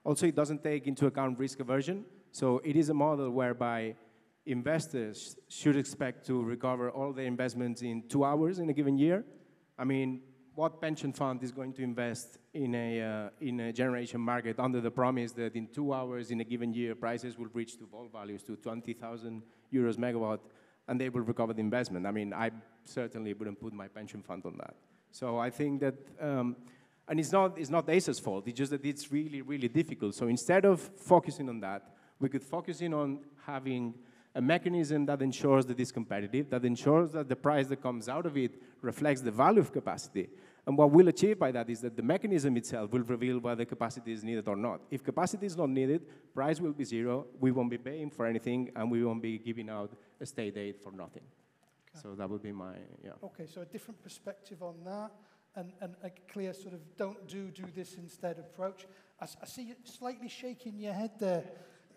Also, it doesn't take into account risk aversion. So it is a model whereby investors should expect to recover all their investments in 2 hours in a given year. I mean, what pension fund is going to invest in a generation market under the promise that in 2 hours in a given year, prices will reach to vol values to 20,000 euros megawatt, and they will recover the investment? I mean, I certainly wouldn't put my pension fund on that. So I think that, and it's not ACER's fault, it's just that it's really, really difficult. So instead of focusing on that, we could focus in on having a mechanism that ensures that it's competitive, that ensures that the price that comes out of it reflects the value of capacity. And what we'll achieve by that is that the mechanism itself will reveal whether capacity is needed or not. If capacity is not needed, price will be zero, we won't be paying for anything, and we won't be giving out a state aid for nothing. Okay. So that would be my, yeah. Okay, so a different perspective on that, and a clear sort of don't do this instead approach. I see you slightly shaking your head there.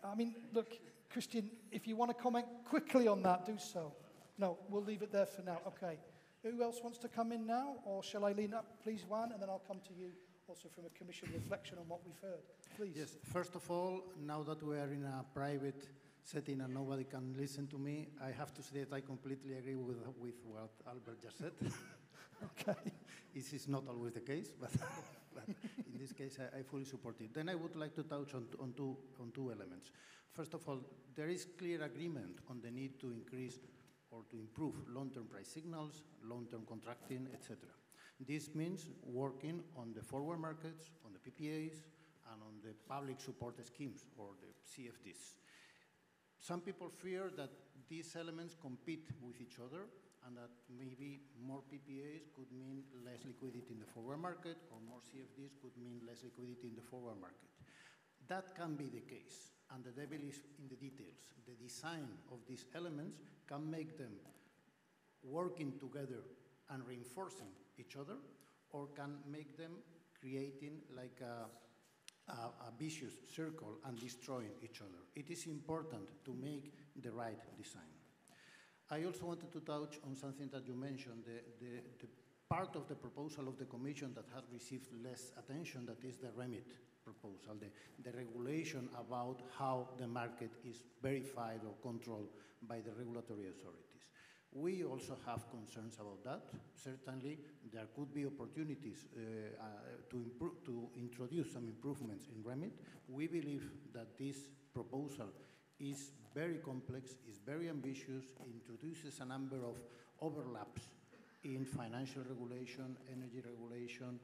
I mean, look, Kristian, if you want to comment quickly on that, do so. No, we'll leave it there for now. Okay. Who else wants to come in now? Or shall I lean up, please, Juan, and then I'll come to you also from a commission reflection on what we've heard. Please. Yes, first of all, now that we are in a private setting and nobody can listen to me, I have to say that I completely agree with what Albert just said. Okay. This is not always the case, but, but in this case, I fully support it. Then I would like to touch on two elements. First of all, there is clear agreement on the need to increase or to improve long-term price signals, long-term contracting, etc. This means working on the forward markets, on the PPAs, and on the public support schemes, or the CFDs. Some people fear that these elements compete with each other, and that maybe more PPAs could mean less liquidity in the forward market, or more CFDs could mean less liquidity in the forward market. That can be the case, and the devil is in the details. The design of these elements can make them working together and reinforcing each other, or can make them creating like a vicious circle and destroying each other. It is important to make the right design. I also wanted to touch on something that you mentioned, the part of the proposal of the Commission that has received less attention, that is the remit proposal, the regulation about how the market is verified or controlled by the regulatory authorities. We also have concerns about that. Certainly, there could be opportunities to introduce some improvements in remit. We believe that this proposal is very complex, is very ambitious, introduces a number of overlaps in financial regulation, energy regulation,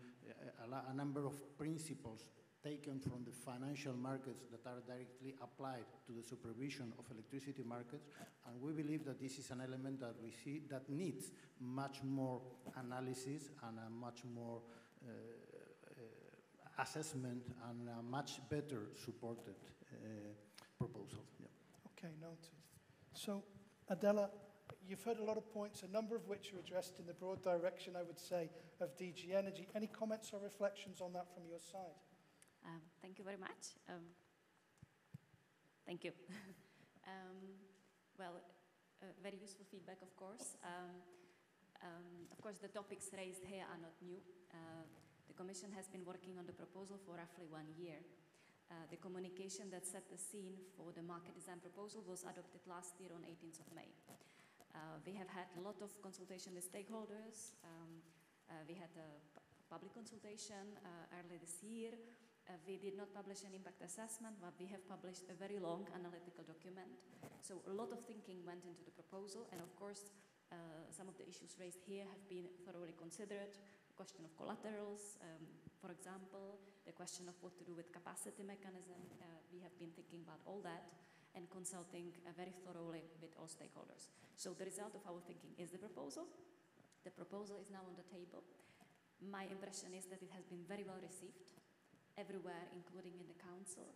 a number of principles taken from the financial markets that are directly applied to the supervision of electricity markets, and we believe that this is an element that we see that needs much more analysis and a much more assessment and a much better supported proposal. Yeah. Okay, noted. So, Adela, you've heard a lot of points, a number of which are addressed in the broad direction, I would say, of DG Energy. Any comments or reflections on that from your side? Thank you very much. Thank you. Very useful feedback, of course. Of course, the topics raised here are not new. The Commission has been working on the proposal for roughly 1 year. The communication that set the scene for the market design proposal was adopted last year on 18th of May. We have had a lot of consultation with stakeholders. We had a public consultation early this year. We did not publish an impact assessment, but we have published a very long analytical document. So a lot of thinking went into the proposal, and of course, some of the issues raised here have been thoroughly considered. The question of collaterals, for example, the question of what to do with capacity mechanism. We have been thinking about all that and consulting very thoroughly with all stakeholders. So the result of our thinking is the proposal. The proposal is now on the table. My impression is that it has been very well received everywhere, including in the Council.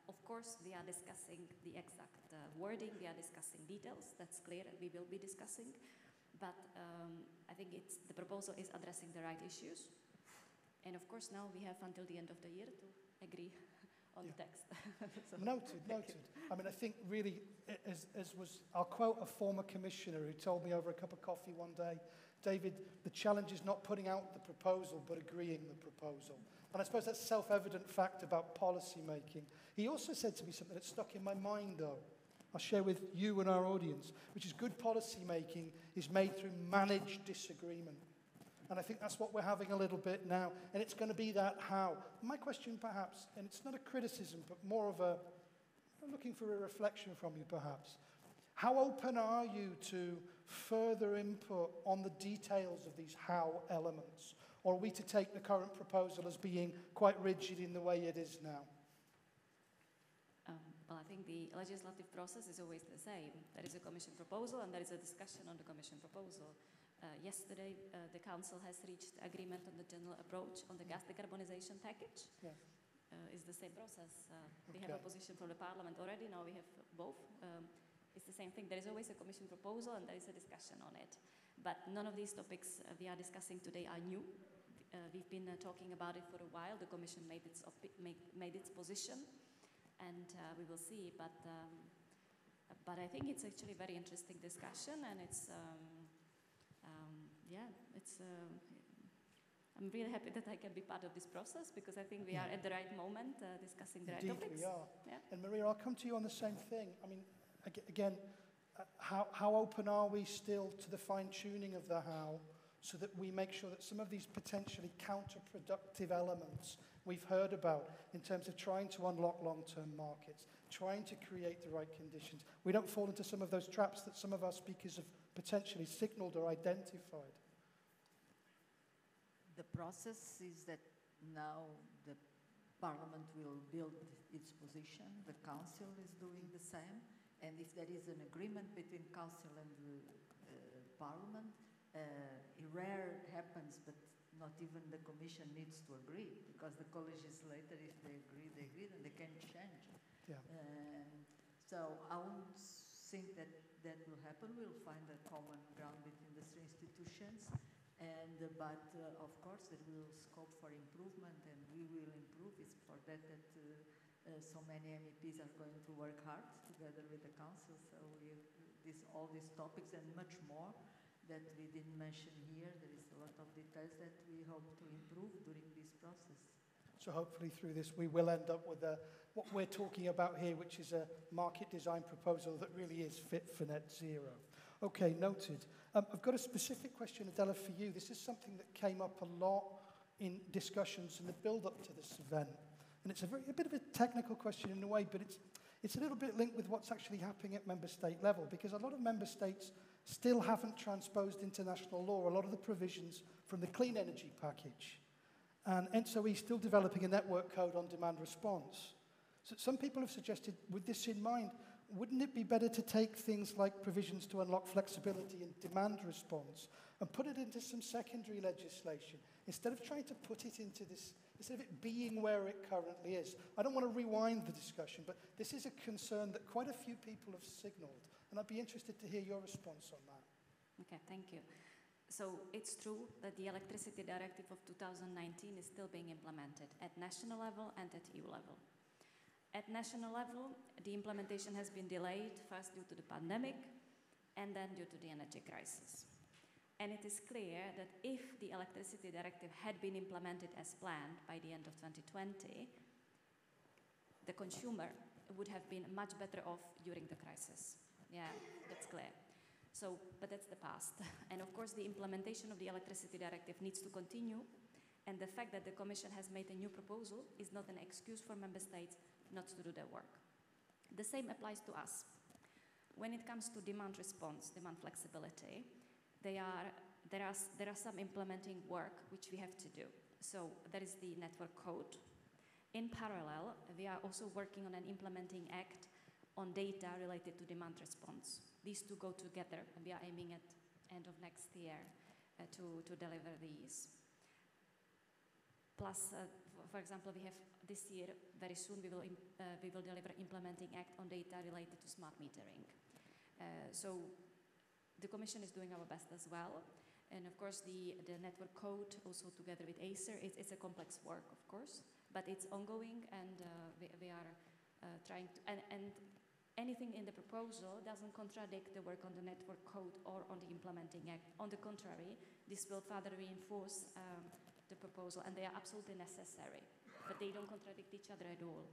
Of course, we are discussing the exact wording, we are discussing details, that's clear, we will be discussing. But I think the proposal is addressing the right issues. And of course, now we have until the end of the year to agree on the text. So, noted. I mean, I think really, as was, I'll quote a former commissioner who told me over a cup of coffee one day, David, the challenge is not putting out the proposal, but agreeing the proposal. And I suppose that's a self-evident fact about policy making. He also said to me something that stuck in my mind, though. I'll share with you and our audience, which is good policy making is made through managed disagreement. And I think that's what we're having a little bit now. And it's going to be that how. My question perhaps, and it's not a criticism, but more of a, I'm looking for a reflection from you perhaps. How open are you to further input on the details of these how elements? Or are we to take the current proposal as being quite rigid in the way it is now? Well, I think the legislative process is always the same. There is a Commission proposal and there is a discussion on the Commission proposal. Yesterday, the Council has reached agreement on the general approach on the gas decarbonization package. Yeah. It's the same process. We have a position from the Parliament already, now we have both. It's the same thing. There is always a Commission proposal and there is a discussion on it. But none of these topics we are discussing today are new. We've been talking about it for a while. The Commission made its position, and we will see. But But I think it's actually a very interesting discussion, and it's, I'm really happy that I can be part of this process, because I think we are at the right moment discussing the right topics. Indeed, we are. Yeah. And Maria, I'll come to you on the same thing. I mean, again, how open are we still to the fine-tuning of the how, so that we make sure that some of these potentially counterproductive elements we've heard about in terms of trying to unlock long-term markets, trying to create the right conditions, we don't fall into some of those traps that some of our speakers have potentially signaled or identified? The process is that now the Parliament will build its position, the Council is doing the same, and if there is an agreement between Council and the Parliament, rare happens, but not even the Commission needs to agree, because the co-legislator, if they agree, and they can change. Yeah. So I won't think that that will happen. We'll find a common ground between the three institutions, but of course there will scope for improvement, and we will improve. It's for that so many MEPs are going to work hard together with the Council. So all these topics and much more that we didn't mention here. There is a lot of details that we hope to improve during this process. So hopefully through this we will end up with what we're talking about here, which is a market design proposal that really is fit for net zero. Okay, noted. I've got a specific question, Adela, for you. This is something that came up a lot in discussions in the build-up to this event. And it's a bit of a technical question in a way, but it's a little bit linked with what's actually happening at member state level, because a lot of member states still haven't transposed international law a lot of the provisions from the clean energy package. And ENTSO-E is still developing a network code on demand response. So some people have suggested, with this in mind, wouldn't it be better to take things like provisions to unlock flexibility and demand response and put it into some secondary legislation instead of trying to put it into this, instead of it being where it currently is? I don't want to rewind the discussion, but this is a concern that quite a few people have signaled, and I'd be interested to hear your response on that. Okay, thank you. So it's true that the Electricity Directive of 2019 is still being implemented at national level and at EU level. At national level, the implementation has been delayed, first due to the pandemic, and then due to the energy crisis. And it is clear that if the Electricity Directive had been implemented as planned by the end of 2020, the consumer would have been much better off during the crisis. Yeah, that's clear. So, but that's the past. And of course, the implementation of the Electricity Directive needs to continue, and the fact that the Commission has made a new proposal is not an excuse for member states not to do their work. The same applies to us. When it comes to demand response, demand flexibility, there are some implementing work which we have to do. So there is the network code. In parallel, we are also working on an implementing act on data related to demand response. These two go together, and we are aiming at end of next year to deliver these. Plus, for example, we have this year, very soon, we will deliver implementing act on data related to smart metering. So the Commission is doing our best as well. And of course, the network code, also together with Acer, it's a complex work, of course, but it's ongoing, and we are trying to, and anything in the proposal doesn't contradict the work on the network code or on the implementing act. On the contrary, this will further reinforce the proposal, and they are absolutely necessary, but they don't contradict each other at all.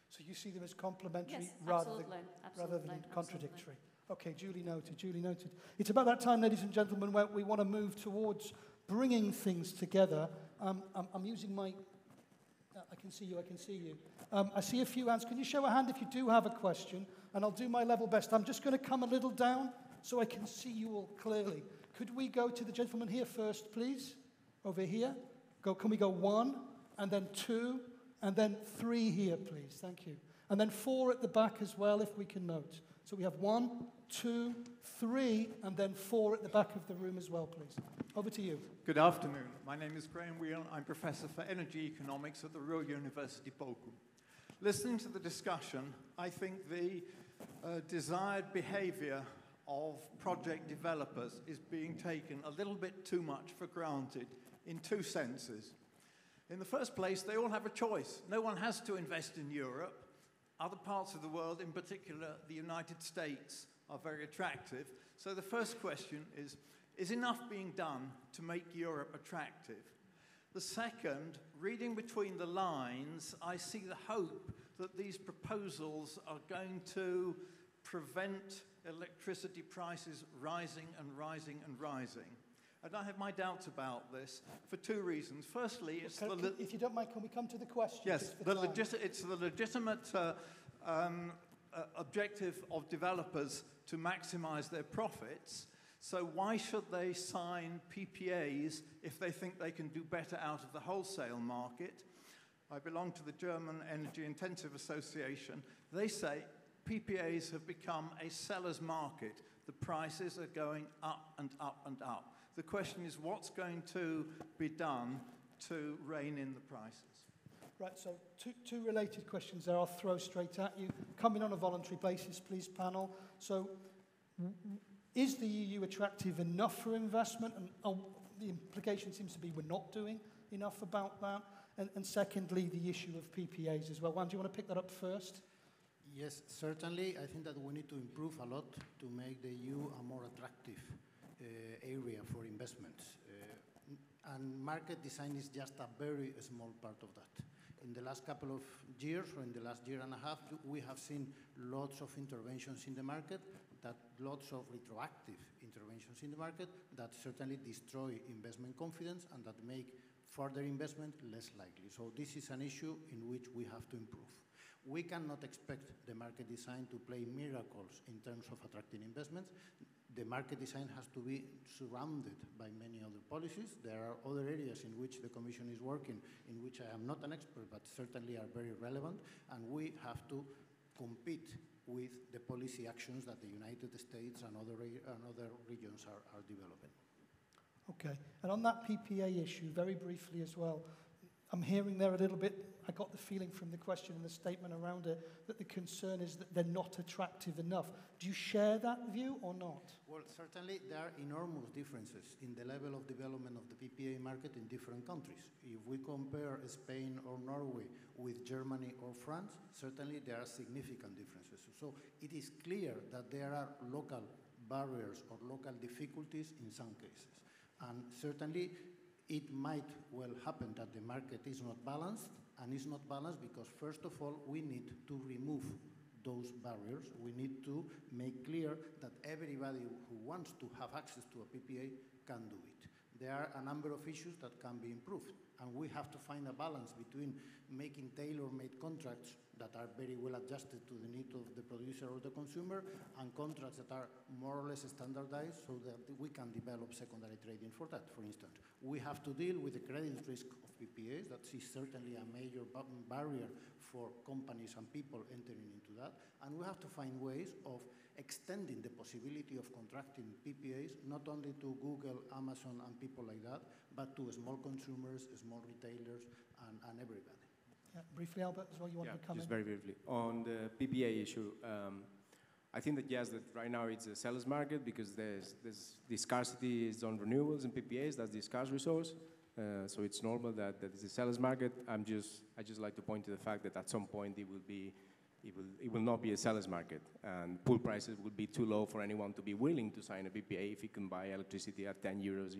So you see them as complementary, yes, rather than contradictory. Okay, duly noted, duly noted. It's about that time, ladies and gentlemen, where we want to move towards bringing things together. I'm using my... I can see you, I can see you. I see a few hands. Can you show a hand if you do have a question? And I'll do my level best. I'm just going to come a little down so I can see you all clearly. Could we go to the gentleman here first, please? Over here. Can we go 1, and then 2, and then 3 here, please? Thank you. And then 4 at the back as well, if we can note. So we have 1, 2, 3, and then 4 at the back of the room as well, please. Over to you. Good afternoon. My name is Graham Wheel. I'm Professor for Energy Economics at the Royal University Bochum. Listening to the discussion, I think the desired behavior of project developers is being taken a little bit too much for granted in 2 senses. In the first place, they all have a choice. No one has to invest in Europe. other parts of the world, in particular the United States, are very attractive. So the first question is enough being done to make Europe attractive? The second, reading between the lines, I see the hope that these proposals are going to prevent electricity prices rising and rising and rising. And I have my doubts about this for two reasons. Firstly, it's if you don't mind, can we come to the question? Yes, it's the legitimate objective of developers to maximize their profits. So why should they sign PPAs if they think they can do better out of the wholesale market? I belong to the German Energy Intensive Association. They say PPAs have become a seller's market. The prices are going up and up and up. The question is, what's going to be done to rein in the prices? Right, so two related questions there I'll throw straight at you. Coming on a voluntary basis, please, panel. So, is the EU attractive enough for investment? And the implication seems to be we're not doing enough about that. And secondly, the issue of PPAs as well. Juan, do you want to pick that up first? Yes, certainly. I think that we need to improve a lot to make the EU a more attractive area for investments. And market design is just a very small part of that. In the last couple of years, or in the last year and a half, we have seen lots of interventions in the market, lots of retroactive interventions in the market that certainly destroy investment confidence and that make further investment less likely. So this is an issue in which we have to improve. We cannot expect the market design to play miracles in terms of attracting investments. The market design has to be surrounded by many other policies. There are other areas in which the Commission is working, in which I am not an expert, but certainly are very relevant, and we have to compete with the policy actions that the United States and other regions are developing. Okay, and on that PPA issue, very briefly as well, I'm hearing there a little bit, I got the feeling from the question and the statement around it, that the concern is that they're not attractive enough. Do you share that view or not? Well, certainly there are enormous differences in the level of development of the PPA market in different countries. If we compare Spain or Norway with Germany or France, certainly there are significant differences. So it is clear that there are local barriers or local difficulties in some cases. And certainly it might well happen that the market is not balanced, and it's not balanced because, first of all, we need to remove those barriers. We need to make clear that everybody who wants to have access to a PPA can do it. There are a number of issues that can be improved, and we have to find a balance between making tailor-made contracts that are very well adjusted to the need of the producer or the consumer, and contracts that are more or less standardized so that we can develop secondary trading for that. For instance, we have to deal with the credit risk of PPAs. That is certainly a major barrier for companies and people entering into that. And we have to find ways of extending the possibility of contracting PPAs, not only to Google, Amazon, and people like that, but to small consumers, small retailers, and everybody. Yeah, briefly, Alba, as well, you want to come in? Just very briefly. On the PPA issue, I think that yes, that right now it's a seller's market because there's the scarcity is on renewables and PPAs, that's the scarce resource. So it's normal that it's a seller's market. I just like to point to the fact that at some point it will not be a seller's market, and pool prices will be too low for anyone to be willing to sign a PPA if he can buy electricity at 10 euros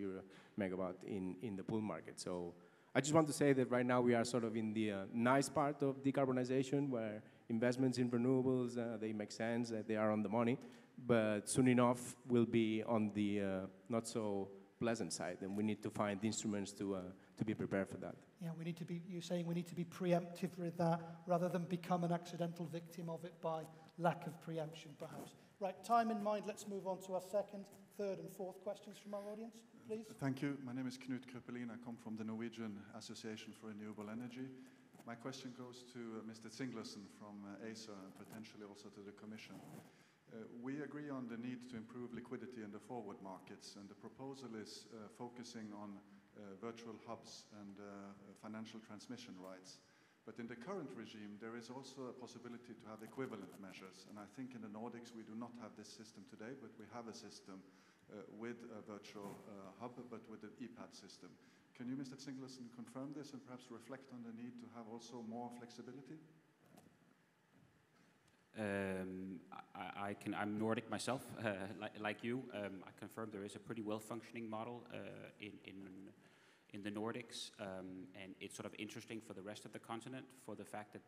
megawatt in the pool market. So I just want to say that right now we are sort of in the nice part of decarbonization where investments in renewables, they make sense, they are on the money, but soon enough we'll be on the not so pleasant side, and we need to find instruments to be prepared for that. Yeah, you're saying we need to be preemptive with that rather than become an accidental victim of it by lack of preemption, perhaps. Right, time in mind, let's move on to our second, third and fourth questions from our audience, please. Thank you. My name is Knut Krøpelin. I come from the Norwegian Association for Renewable Energy. My question goes to Mr. Zinglersen from ACER and potentially also to the Commission. We agree on the need to improve liquidity in the forward markets, and the proposal is focusing on virtual hubs and financial transmission rights. But in the current regime, there is also a possibility to have equivalent measures. And I think in the Nordics, we do not have this system today, but we have a system with a virtual hub, but with an EPAD system. Can you, Mr. Zinglersen, confirm this and perhaps reflect on the need to have also more flexibility? I'm Nordic myself, like you. I confirm there is a pretty well-functioning model in the Nordics, and it's sort of interesting for the rest of the continent for the fact that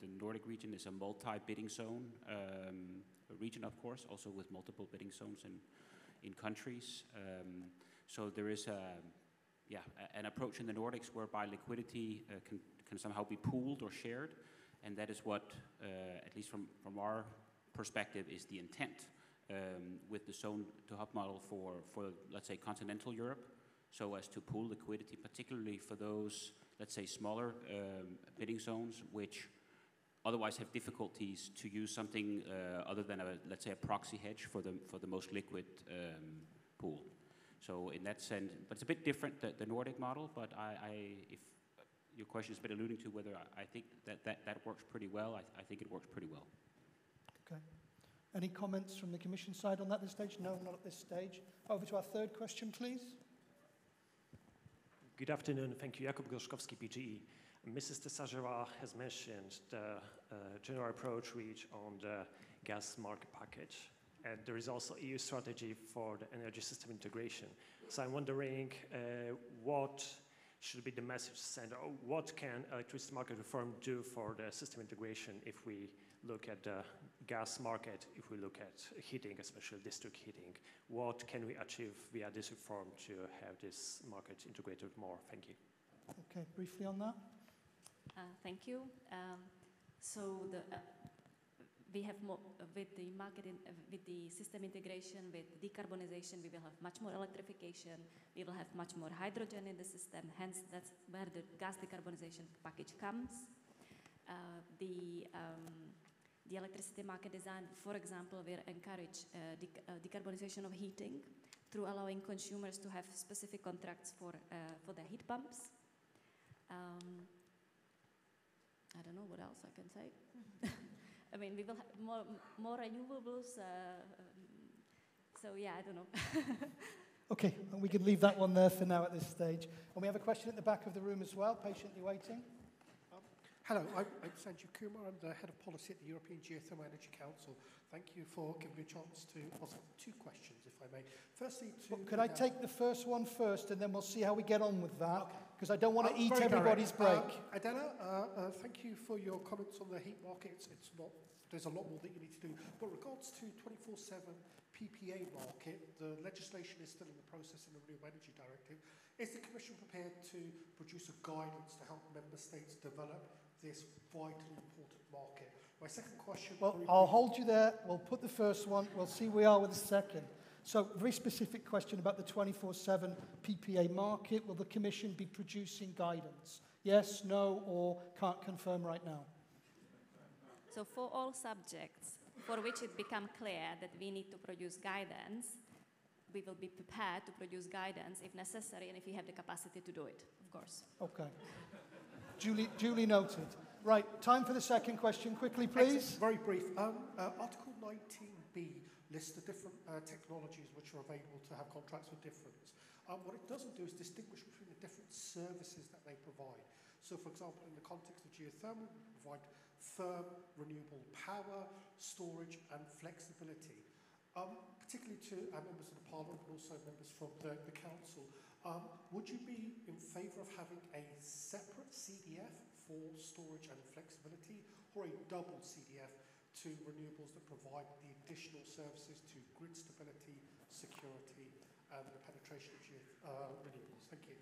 the Nordic region is a multi-bidding zone region, of course, also with multiple bidding zones in countries. So there is an approach in the Nordics whereby liquidity can somehow be pooled or shared, and that is what, at least from our perspective, is the intent with the zone-to-hub model for, let's say, continental Europe, so as to pool liquidity, particularly for those, let's say, smaller bidding zones, which otherwise have difficulties to use something other than, let's say, a proxy hedge for the most liquid pool. So in that sense, but it's a bit different, the Nordic model, but if your question has been alluding to whether I think that works pretty well, I think it works pretty well. Okay. Any comments from the Commission side on that at this stage? No, not at this stage. Over to our third question, please. Good afternoon. Thank you. Jakub Gorzkowski, PGE. Mrs. Tesarova has mentioned the general approach reached on the gas market package. And there is also EU strategy for the energy system integration. So I'm wondering what should be the message sent, or what can electricity market reform do for the system integration if we look at the gas market, if we look at heating, especially district heating? What can we achieve via this reform to have this market integrated more? Thank you. Okay, briefly on that. Thank you. So we have more with the market, with the system integration, with decarbonization, we will have much more electrification, we will have much more hydrogen in the system, hence that's where the gas decarbonization package comes. The electricity market design, for example, will encourage decarbonization of heating through allowing consumers to have specific contracts for their heat pumps. I don't know what else I can say. I mean, we will have more renewables. So yeah, I don't know. Okay, and we can leave that one there for now at this stage. And we have a question at the back of the room as well, patiently waiting. Hello, I'm Sanju Kumar. I'm the Head of Policy at the European Geothermal Energy Council. Thank you for giving me a chance to ask two questions, if I may. Firstly, could I take the first one first, and then we'll see how we get on with that, because I don't want to eat everybody's break. Adela, thank you for your comments on the heat market. There's a lot more that you need to do. But regards to 24/7 PPA market, the legislation is still in the process in the Renewable Energy Directive. Is the Commission prepared to produce a guidance to help member states develop this vitally important market? My second question... Well, I'll hold you there. We'll put the first one. We'll see where we are with the second. So, very specific question about the 24/7 PPA market. Will the Commission be producing guidance? Yes, no, or can't confirm right now? So for all subjects for which it becomes clear that we need to produce guidance, we will be prepared to produce guidance if necessary and if we have the capacity to do it, of course. Okay. Duly noted. Right, time for the second question. Quickly, please. Very brief. Article 19b lists the different technologies which are available to have contracts with difference. What it doesn't do is distinguish between the different services that they provide. So, for example, in the context of geothermal, we provide firm, renewable power, storage, and flexibility. Particularly to our members of the Parliament, but also members from the Council, would you be in favour of having a separate CDF for storage and flexibility, or a double CDF to renewables that provide the additional services to grid stability, security, and the penetration of renewables? Thank you.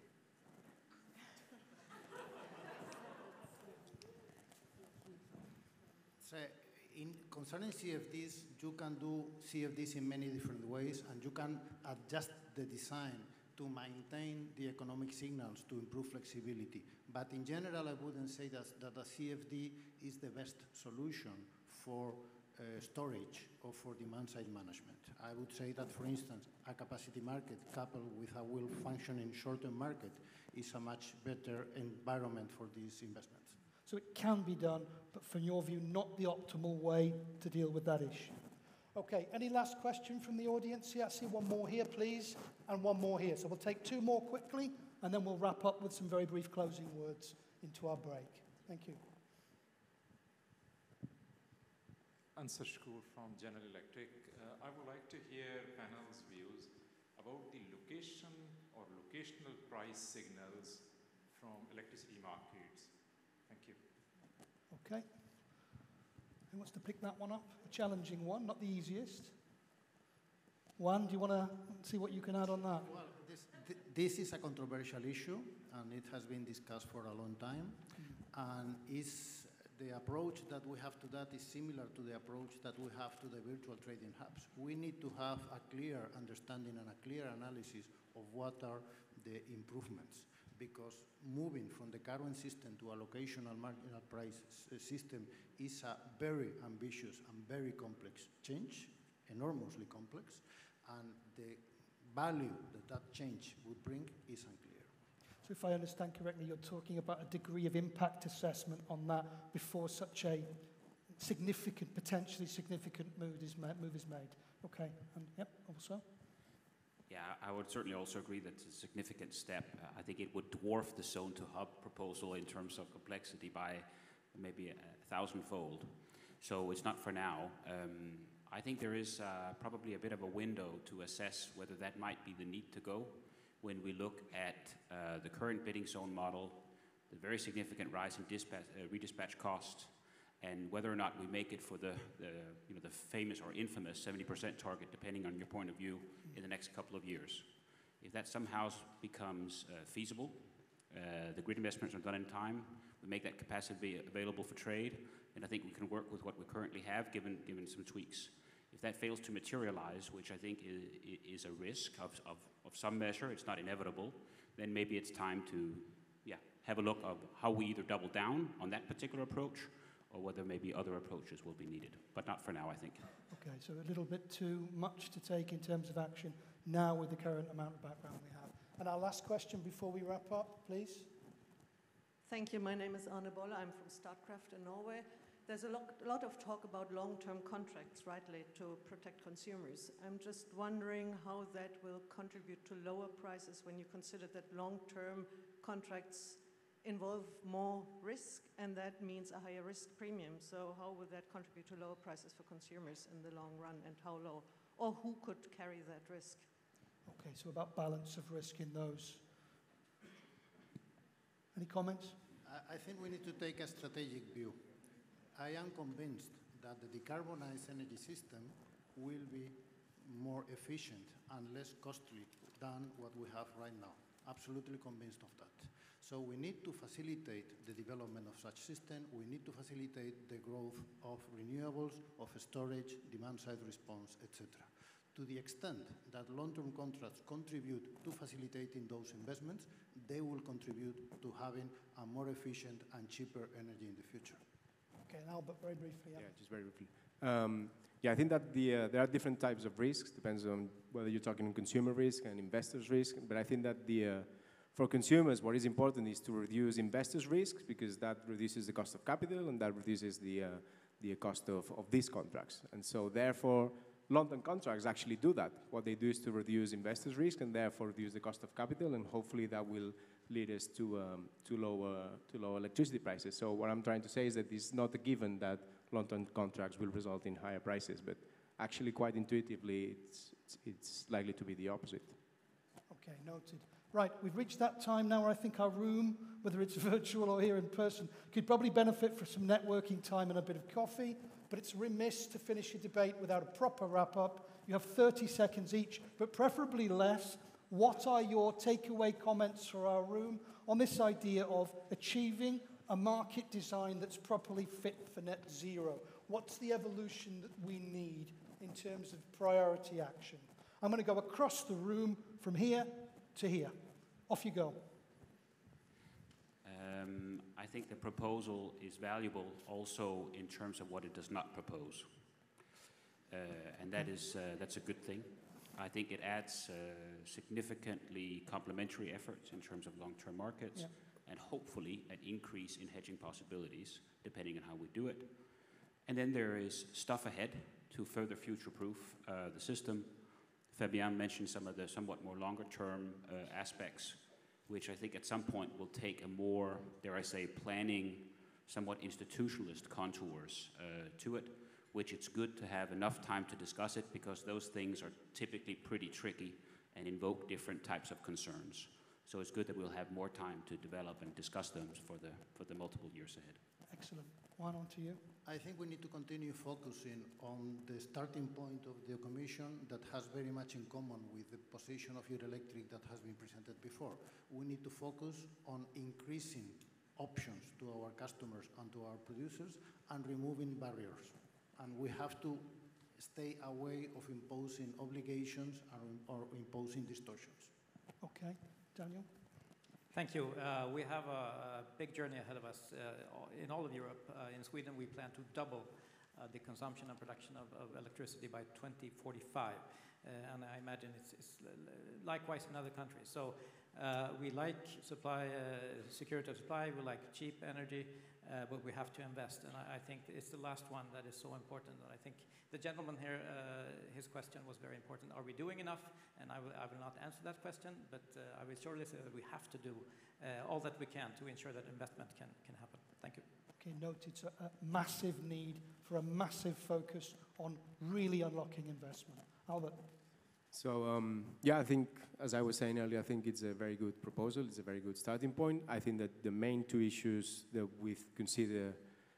So concerning CFDs, you can do CFDs in many different ways, and you can adjust the design to maintain the economic signals to improve flexibility. But in general, I wouldn't say that a CFD is the best solution for storage or for demand-side management. I would say that, for instance, a capacity market coupled with a well-functioning short-term market is a much better environment for these investments. So it can be done, but from your view, not the optimal way to deal with that issue. Okay, any last question from the audience here? I see one more here, please, and one more here. So we'll take two more quickly, and then we'll wrap up with some very brief closing words into our break. Thank you. Answer School from General Electric. I would like to hear panel's views about the location or locational price signals from electricity markets. Thank you. Okay. Who wants to pick that one up? A challenging one, not the easiest. Juan, do you want to see what you can add on that? Well, this is a controversial issue, and it has been discussed for a long time. And the approach that we have to that is similar to the approach that we have to the virtual trading hubs. We need to have a clear understanding and a clear analysis of what are the improvements, because moving from the current system to a locational marginal price system is a very ambitious and very complex change, enormously complex, and the value that that change would bring is unclear. So if I understand correctly, you're talking about a degree of impact assessment on that before such a significant, potentially significant move is made. Okay, and yep, also? Yeah, I would certainly also agree that it's a significant step. I think it would dwarf the zone-to-hub proposal in terms of complexity by maybe 1,000-fold. So it's not for now. I think there is probably a bit of a window to assess whether that might be the need to go when we look at the current bidding zone model, the very significant rise in redispatch costs, and whether or not we make it for the famous or infamous 70% target, depending on your point of view, in the next couple of years. If that somehow becomes feasible, the grid investments are done in time, we make that capacity available for trade, and I think we can work with what we currently have, given some tweaks. If that fails to materialize, which I think is a risk of some measure, it's not inevitable, then maybe it's time to have a look of how we either double down on that particular approach or whether maybe other approaches will be needed. But not for now, I think. Okay, so a little bit too much to take in terms of action now with the current amount of background we have. And our last question before we wrap up, please. Thank you. My name is Arne Bolle. I'm from Statkraft in Norway. There's a lot of talk about long-term contracts, rightly, to protect consumers. I'm just wondering how that will contribute to lower prices when you consider that long-term contracts involve more risk, and that means a higher risk premium. So how will that contribute to lower prices for consumers in the long run, and how low? Or who could carry that risk? Okay, so about balance of risk in those. Any comments? I think we need to take a strategic view. I am convinced that the decarbonized energy system will be more efficient and less costly than what we have right now. Absolutely convinced of that. So we need to facilitate the development of such system. We need to facilitate the growth of renewables, of storage, demand-side response, etc. To the extent that long-term contracts contribute to facilitating those investments, they will contribute to having a more efficient and cheaper energy in the future. Okay, and Alba, very briefly. Yeah, just very briefly. I think that there are different types of risks. Depends on whether you're talking consumer risk and investors' risk. But I think that for consumers, what is important is to reduce investors' risks, because that reduces the cost of capital and that reduces the cost of these contracts. And so therefore, long-term contracts actually do that. What they do is to reduce investors' risk and therefore reduce the cost of capital, and hopefully that will lead us to lower electricity prices. So what I'm trying to say is that it's not a given that long-term contracts will result in higher prices, but actually quite intuitively it's likely to be the opposite. Okay, noted. Right, we've reached that time now where I think our room, whether it's virtual or here in person, could probably benefit from some networking time and a bit of coffee, but it's remiss to finish a debate without a proper wrap-up. You have 30 seconds each, but preferably less. What are your takeaway comments for our room on this idea of achieving a market design that's properly fit for net zero? What's the evolution that we need in terms of priority action? I'm going to go across the room from here to here. Off you go. I think the proposal is valuable also in terms of what it does not propose. And that's a good thing. I think it adds significantly complementary efforts in terms of long-term markets, and hopefully an increase in hedging possibilities, depending on how we do it. And then there is stuff ahead to further future-proof the system. Fabien mentioned some of the somewhat more longer-term aspects, which I think at some point will take a more, dare I say, planning, somewhat institutionalist contours to it, which it's good to have enough time to discuss it because those things are typically pretty tricky and invoke different types of concerns. So it's good that we'll have more time to develop and discuss them for the multiple years ahead. Excellent. Juan, on to you. I think we need to continue focusing on the starting point of the Commission that has very much in common with the position of Eurelectric that has been presented before. We need to focus on increasing options to our customers and to our producers and removing barriers. And we have to stay away of imposing obligations or imposing distortions. Okay. Daniel? Thank you. We have a big journey ahead of us in all of Europe. In Sweden, we plan to double the consumption and production of electricity by 2045. And I imagine it's likewise in other countries. So we like supply, security of supply, we like cheap energy, but we have to invest. And I think it's the last one that is so important. And I think the gentleman here, his question was very important. Are we doing enough? And I will not answer that question, but I will surely say that we have to do all that we can to ensure that investment can happen. Thank you. Okay, note it's a massive need for a massive focus on really unlocking investment. Albert? So, yeah, I think, as I was saying earlier, I think it's a very good proposal. It's a very good starting point. I think that the main two issues that we consider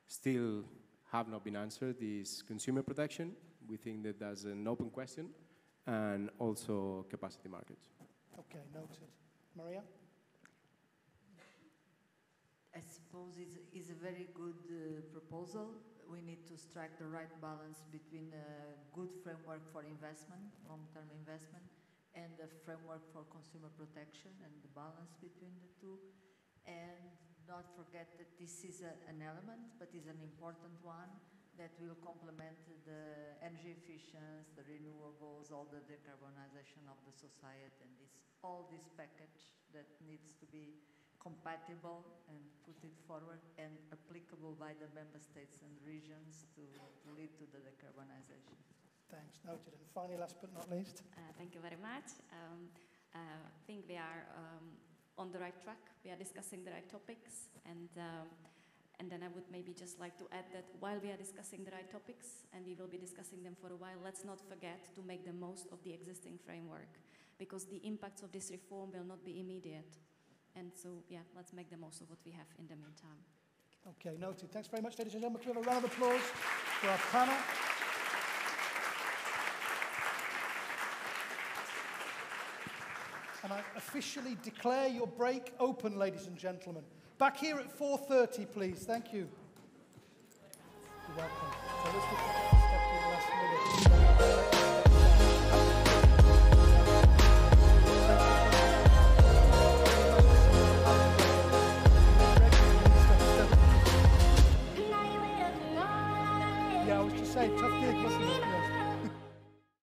still have not been answered is consumer protection. We think that that's an open question, and also capacity markets. Okay, noted. Maria? I suppose it's a very good proposal. We need to strike the right balance between a good framework for investment, long-term investment, and a framework for consumer protection, and the balance between the two. And not forget that this is an element, but is an important one that will complement the energy efficiency, the renewables, all the decarbonization of the society, and all this package that needs to be compatible and put it forward and applicable by the member states and regions to lead to the decarbonization. Thanks, noted. And finally, last but not least. Thank you very much. I think we are on the right track. We are discussing the right topics, and then I would maybe just like to add that while we are discussing the right topics, and we will be discussing them for a while, let's not forget to make the most of the existing framework, because the impacts of this reform will not be immediate. And so, yeah, let's make the most of what we have in the meantime. Okay, noted. Thanks very much, ladies and gentlemen. Can we have a round of applause for our panel? And I officially declare your break open, ladies and gentlemen. Back here at 4:30, please. Thank you. You're welcome.